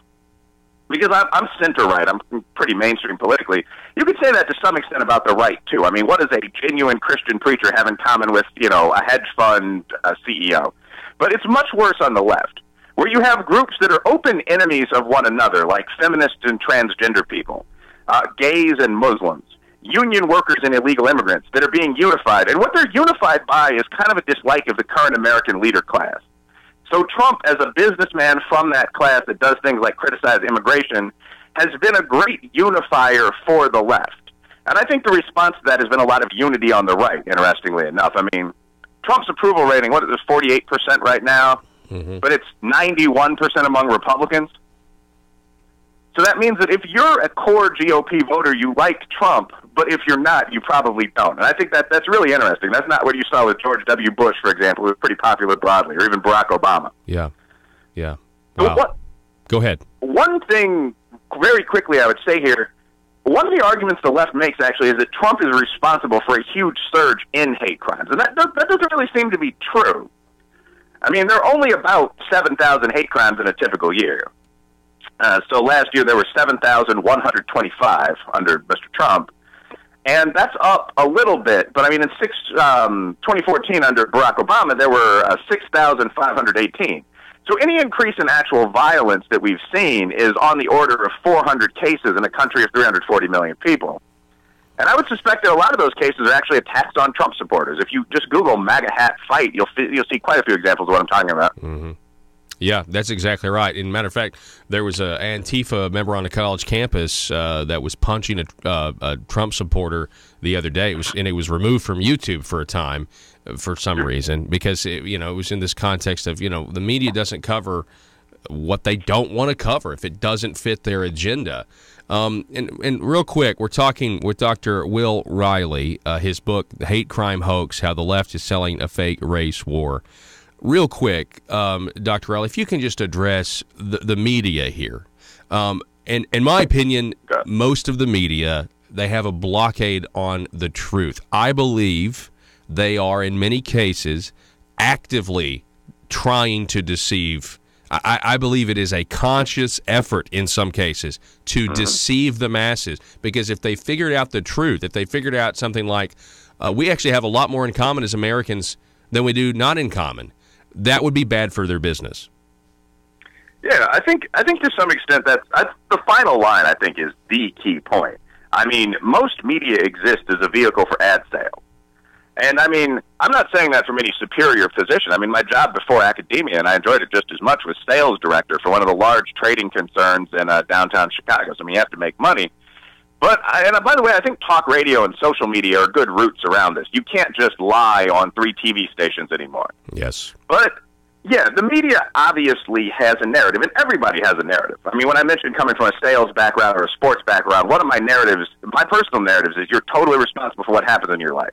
Because I'm center-right, I'm pretty mainstream politically. You could say that to some extent about the right, too. I mean, what does a genuine Christian preacher have in common with, a hedge fund CEO? But it's much worse on the left, where you have groups that are open enemies of one another, like feminists and transgender people. Gays and Muslims, union workers and illegal immigrants that are being unified. And what they're unified by is kind of a dislike of the current American leader class. So Trump, as a businessman from that class that does things like criticize immigration, has been a great unifier for the left. And I think the response to that has been a lot of unity on the right, interestingly enough. I mean, Trump's approval rating, what is it, 48% right now? But it's 91% among Republicans. So that means that if you're a core GOP voter, you like Trump, but if you're not, you probably don't. And I think that's really interesting. That's not what you saw with George W. Bush, for example, who was pretty popular broadly, or even Barack Obama. Yeah. Wow. Go ahead. One thing, very quickly, I would say here, one of the arguments the left makes, actually, is that Trump is responsible for a huge surge in hate crimes. And that doesn't really seem to be true. I mean, there are only about 7,000 hate crimes in a typical year. So last year there were 7,125 under Mr. Trump. And that's up a little bit, but I mean, in 2014 under Barack Obama, there were 6,518. So any increase in actual violence that we've seen is on the order of 400 cases in a country of 340 million people. And I would suspect that a lot of those cases are actually attacks on Trump supporters. If you just Google MAGA hat fight, you'll see quite a few examples of what I'm talking about. Mm-hmm. Yeah, that's exactly right. And matter of fact, there was an Antifa member on a college campus that was punching a Trump supporter the other day. It was removed from YouTube for a time for some reason because it was in this context of the media doesn't cover what they don't want to cover if it doesn't fit their agenda. And real quick, we're talking with Dr. Will Riley, his book, The Hate Crime Hoax, How the Left is Selling a Fake Race War. Real quick, Dr. Riley, if you can just address the media here. And in my opinion, most of the media, they have a blockade on the truth. I believe they are, in many cases, actively trying to deceive. I believe it is a conscious effort in some cases to deceive the masses, because if they figured out the truth, if they figured out something like we actually have a lot more in common as Americans than we do not in common, that would be bad for their business. Yeah, I think to some extent that's the final line. I think is the key point. I mean, most media exists as a vehicle for ad sales. And I mean, I'm not saying that from any superior position. I mean, my job before academia, and I enjoyed it just as much, was sales director for one of the large trading concerns in downtown Chicago. So I mean, you have to make money. But by the way, I think talk radio and social media are good routes around this. You can't just lie on 3 TV stations anymore. Yes. But yeah, the media obviously has a narrative, and everybody has a narrative. I mean, when I mentioned coming from a sales background or a sports background, one of my narratives, my personal narratives, is you're totally responsible for what happens in your life.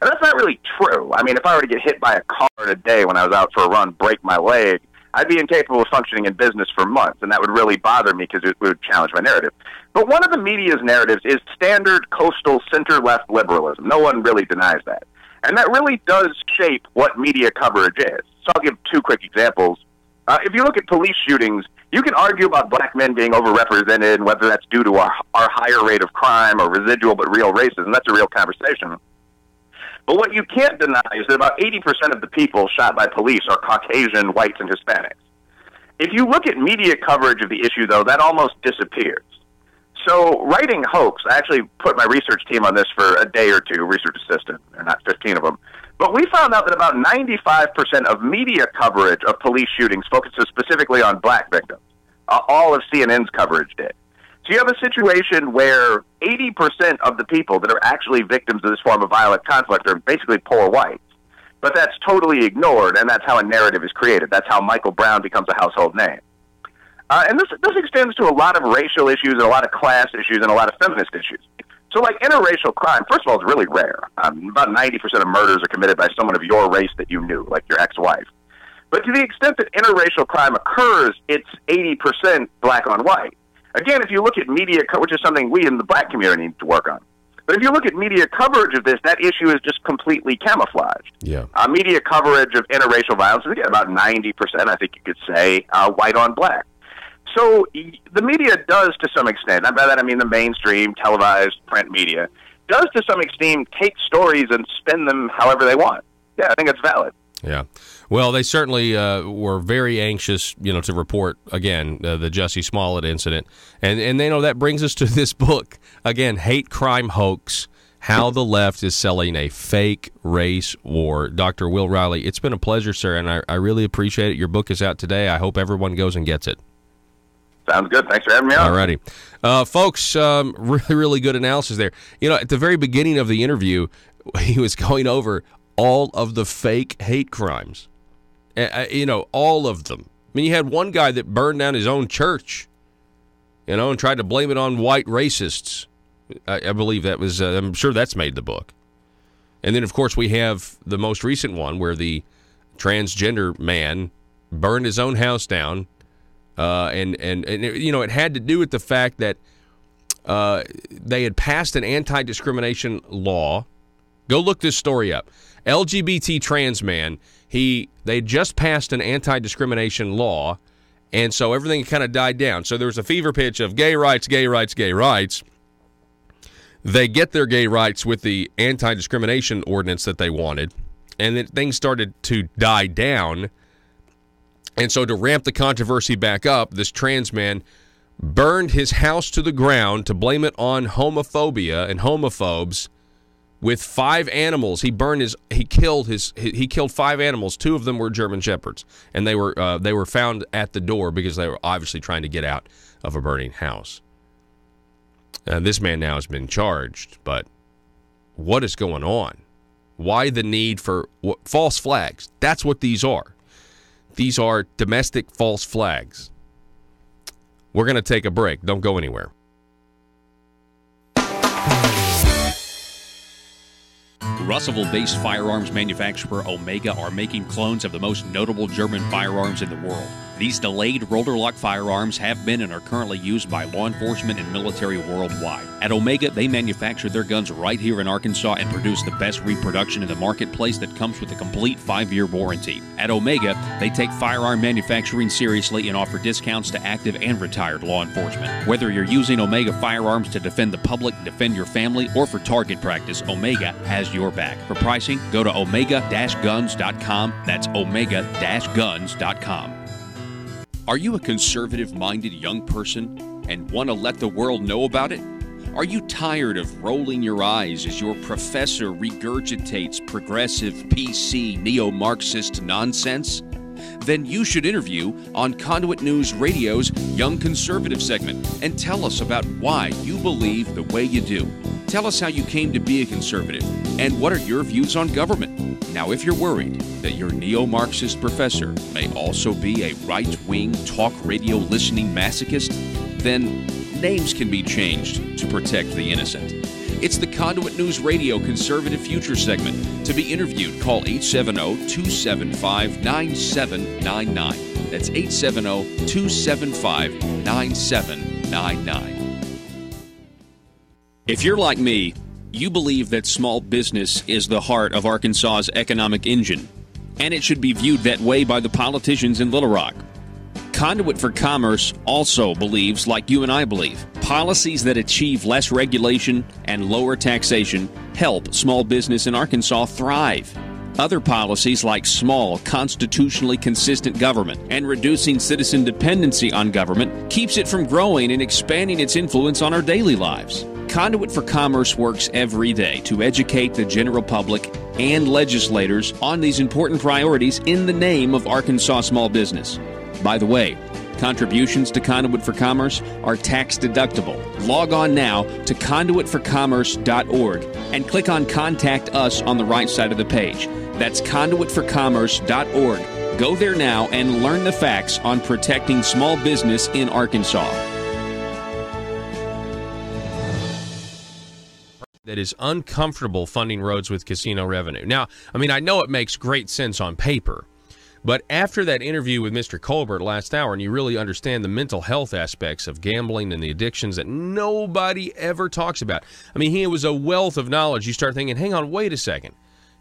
And that's not really true. I mean, if I were to get hit by a car in a day when I was out for a run, break my leg, I'd be incapable of functioning in business for months, and that would really bother me because it would challenge my narrative. But one of the media's narratives is standard coastal center-left liberalism. No one really denies that. And that really does shape what media coverage is. So I'll give 2 quick examples. If you look at police shootings, you can argue about black men being overrepresented and whether that's due to our higher rate of crime or residual but real racism. That's a real conversation. But what you can't deny is that about 80% of the people shot by police are Caucasian, whites, and Hispanics. If you look at media coverage of the issue, though, that almost disappears. So writing hoax, I actually put my research team on this for a day or 2, research assistant. There are not 15 of them. But we found out that about 95% of media coverage of police shootings focuses specifically on black victims. All of CNN's coverage did. So you have a situation where 80% of the people that are actually victims of this form of violent conflict are basically poor whites. But that's totally ignored, and that's how a narrative is created. That's how Michael Brown becomes a household name. And this extends to a lot of racial issues and a lot of class issues and a lot of feminist issues. So like interracial crime, first of all, it's really rare. About 90% of murders are committed by someone of your race that you knew, like your ex-wife. But to the extent that interracial crime occurs, it's 80% black on white. Again, if you look at media, which is something we in the black community need to work on. But if you look at media coverage of this, that issue is just completely camouflaged. Yeah. Media coverage of interracial violence is, again, about 90%, I think you could say, white on black. So the media does, to some extent, and by that I mean the mainstream, televised, print media, does to some extent take stories and spin them however they want. Yeah, I think it's valid. Yeah. Well, they certainly were very anxious, to report, again, the Jussie Smollett incident. And that brings us to this book, again, Hate Crime Hoax, How the Left is Selling a Fake Race War. Dr. Will Riley, it's been a pleasure, sir, and I really appreciate it. Your book is out today. I hope everyone goes and gets it. Sounds good. Thanks for having me on. All righty. Folks, really, really good analysis there. At the very beginning of the interview, he was going over all of the fake hate crimes. All of them. I mean, you had one guy that burned down his own church, and tried to blame it on white racists. I believe that was, I'm sure that's made the book. And then, of course, we have the most recent one where the transgender man burned his own house down. And it had to do with the fact that they had passed an anti-discrimination law. Go look this story up. LGBT trans man, they just passed an anti-discrimination law, and so everything kind of died down. So there was a fever pitch of gay rights, gay rights, gay rights. They get their gay rights with the anti-discrimination ordinance that they wanted, and then things started to die down. And so to ramp the controversy back up, this trans man burned his house to the ground to blame it on homophobia and homophobes with 5 animals. He killed 5 animals. 2 of them were German Shepherds, and they were found at the door because they were obviously trying to get out of a burning house. This man now has been charged, but what is going on? Why the need for false flags? That's what these are. These are domestic false flags. We're going to take a break. Don't go anywhere. Russellville-based firearms manufacturer Omega are making clones of the most notable German firearms in the world. These delayed rotor-lock firearms have been and are currently used by law enforcement and military worldwide. At Omega, they manufacture their guns right here in Arkansas and produce the best reproduction in the marketplace that comes with a complete 5-year warranty. At Omega, they take firearm manufacturing seriously and offer discounts to active and retired law enforcement. Whether you're using Omega firearms to defend the public, defend your family, or for target practice, Omega has your back. For pricing, go to omega-guns.com. That's omega-guns.com. Are you a conservative-minded young person and want to let the world know about it? Are you tired of rolling your eyes as your professor regurgitates progressive, PC, neo-Marxist nonsense? Then you should interview on Conduit News Radio's Young Conservative segment and tell us about why you believe the way you do. Tell us how you came to be a conservative and what are your views on government. Now, if you're worried that your neo-Marxist professor may also be a right-wing talk radio listening masochist, then names can be changed to protect the innocent. It's the Conduit News Radio Conservative Future segment. To be interviewed, call 870-275-9799. That's 870-275-9799. If you're like me, you believe that small business is the heart of Arkansas's economic engine, and it should be viewed that way by the politicians in Little Rock. Conduit for Commerce also believes, like you and I believe, policies that achieve less regulation and lower taxation help small business in Arkansas thrive. Other policies like small, constitutionally consistent government and reducing citizen dependency on government keeps it from growing and expanding its influence on our daily lives. Conduit for Commerce works every day to educate the general public and legislators on these important priorities in the name of Arkansas small business. By the way, contributions to Conduit for Commerce are tax deductible. Log on now to conduitforcommerce.org and click on Contact Us on the right side of the page. That's conduitforcommerce.org. Go there now and learn the facts on protecting small business in Arkansas. That is uncomfortable funding roads with casino revenue. Now, I mean, I know it makes great sense on paper, but after that interview with Mr. Colbert last hour, and you really understand the mental health aspects of gambling and the addictions that nobody ever talks about. I mean, he was a wealth of knowledge. You start thinking, hang on, wait a second.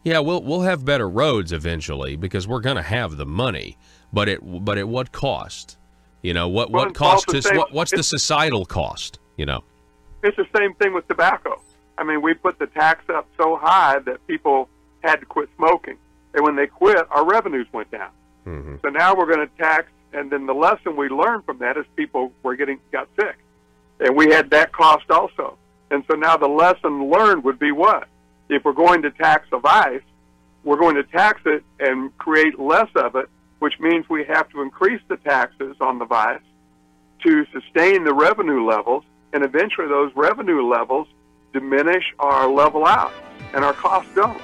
Yeah, we'll have better roads eventually because we're going to have the money, but at what cost? You know, what cost? What's the societal cost? You know, it's the same thing with tobacco. I mean, we put the tax up so high that people had to quit smoking. And when they quit, our revenues went down. Mm-hmm. So now we're going to tax, and then the lesson we learned from that is people got sick. And we had that cost also. And so now the lesson learned would be what? If we're going to tax the vice, we're going to tax it and create less of it, which means we have to increase the taxes on the vice to sustain the revenue levels, and eventually those revenue levels diminish or level out, and our costs don't.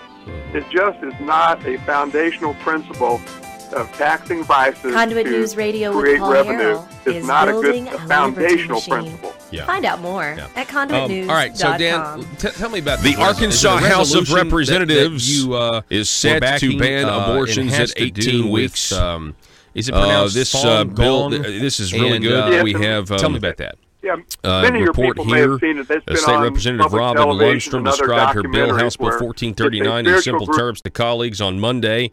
It just is not a foundational principle of taxing vices Conduit to News Radio create with Paul revenue. Harrell It's is not a building good a foundational liberty machine. principle. Yeah. Find out more at conduitnews.com. All right, so Dan, tell me about the Arkansas House of Representatives is set to ban abortions at 18 weeks. Is it pronounced this bill? This is really good. We have tell me about that. Yeah, many of your people may have seen it. That's been State on Representative public Robin television Lundstrom and other described her bill, House Bill documentaries 1439, in simple terms to colleagues on Monday.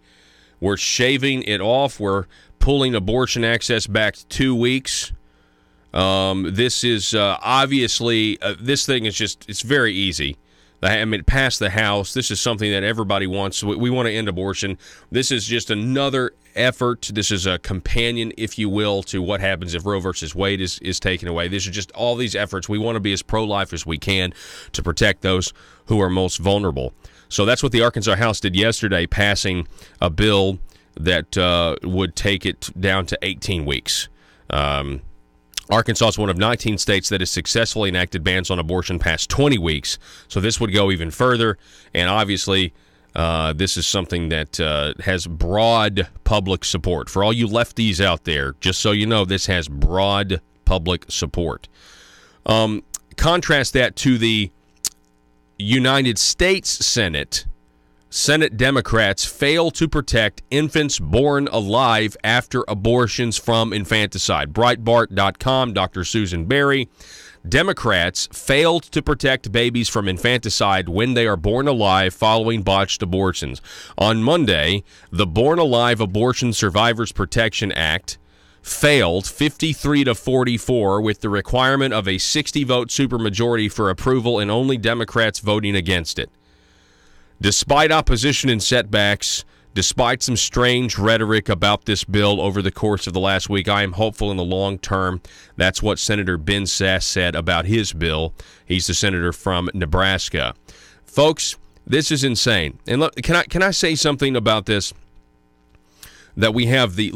We're shaving it off. We're pulling abortion access back to 2 weeks. This is obviously, this thing is just, it's very easy. I mean, it passed the House. This is something that everybody wants. We want to end abortion. This is just another effort. This is a companion, if you will, to what happens if Roe versus Wade is taken away. These are just all these efforts. We want to be as pro-life as we can to protect those who are most vulnerable. So that's what the Arkansas House did yesterday, passing a bill that would take it down to 18 weeks. Arkansas is one of 19 states that has successfully enacted bans on abortion past 20 weeks, so this would go even further, and obviously this is something that has broad public support. For all you lefties out there, just so you know, this has broad public support. Contrast that to the United States Senate. Senate Democrats fail to protect infants born alive after abortions from infanticide. Breitbart.com, Dr. Susan Berry. Democrats failed to protect babies from infanticide when they are born alive following botched abortions. On Monday, the Born Alive Abortion Survivors Protection Act failed 53-44 with the requirement of a 60-vote supermajority for approval and only Democrats voting against it. Despite opposition and setbacks, despite some strange rhetoric about this bill over the course of the last week, I am hopeful in the long term. That's what Senator Ben Sasse said about his bill. He's the senator from Nebraska. Folks, this is insane. And look, can I say something about this? That we have the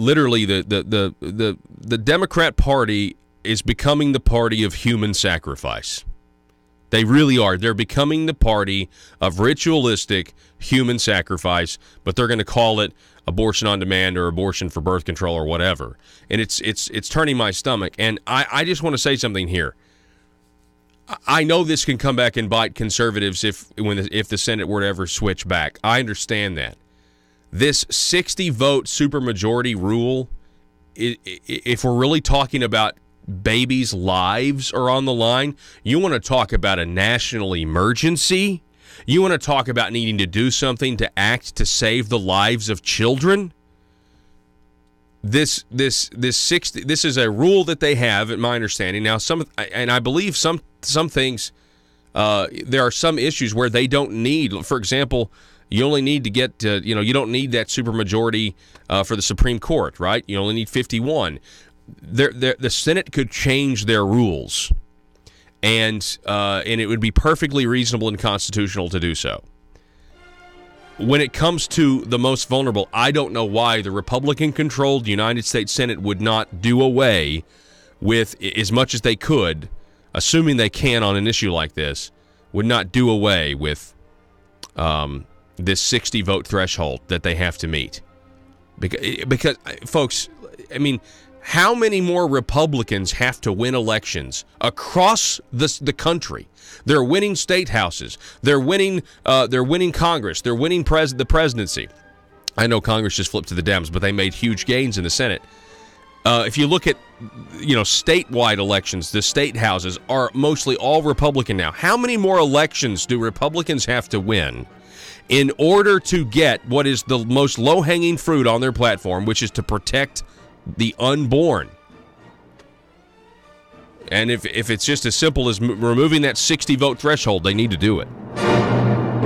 Democrat Party is becoming the party of human sacrifice. They really are. They're becoming the party of ritualistic human sacrifice, but they're going to call it abortion on demand or abortion for birth control or whatever. And it's turning my stomach. And I just want to say something here. I know this can come back and bite conservatives if the Senate were to ever switch back. I understand that. This 60-vote supermajority rule, if we're really talking about babies' lives are on the line, you want to talk about a national emergency? You want to talk about needing to do something to act to save the lives of children? This is a rule that they have, in my understanding. Now, I believe some things, there are some issues where they don't need. For example, you only need to get, you don't need that supermajority for the Supreme Court, right? You only need 51. The Senate could change their rules, and it would be perfectly reasonable and constitutional to do so. When it comes to the most vulnerable, I don't know why the Republican-controlled United States Senate would not do away with, as much as they could, assuming they can on an issue like this, would not do away with this 60-vote threshold that they have to meet. Because folks, I mean, how many more Republicans have to win elections across the country? They're winning state houses. They're winning Congress. They're winning the presidency. I know Congress just flipped to the Dems, but they made huge gains in the Senate. If you look at statewide elections, the state houses are mostly all Republican now. How many more elections do Republicans have to win in order to get what is the most low-hanging fruit on their platform, which is to protect the unborn? And if it's just as simple as removing that 60-vote threshold, they need to do it.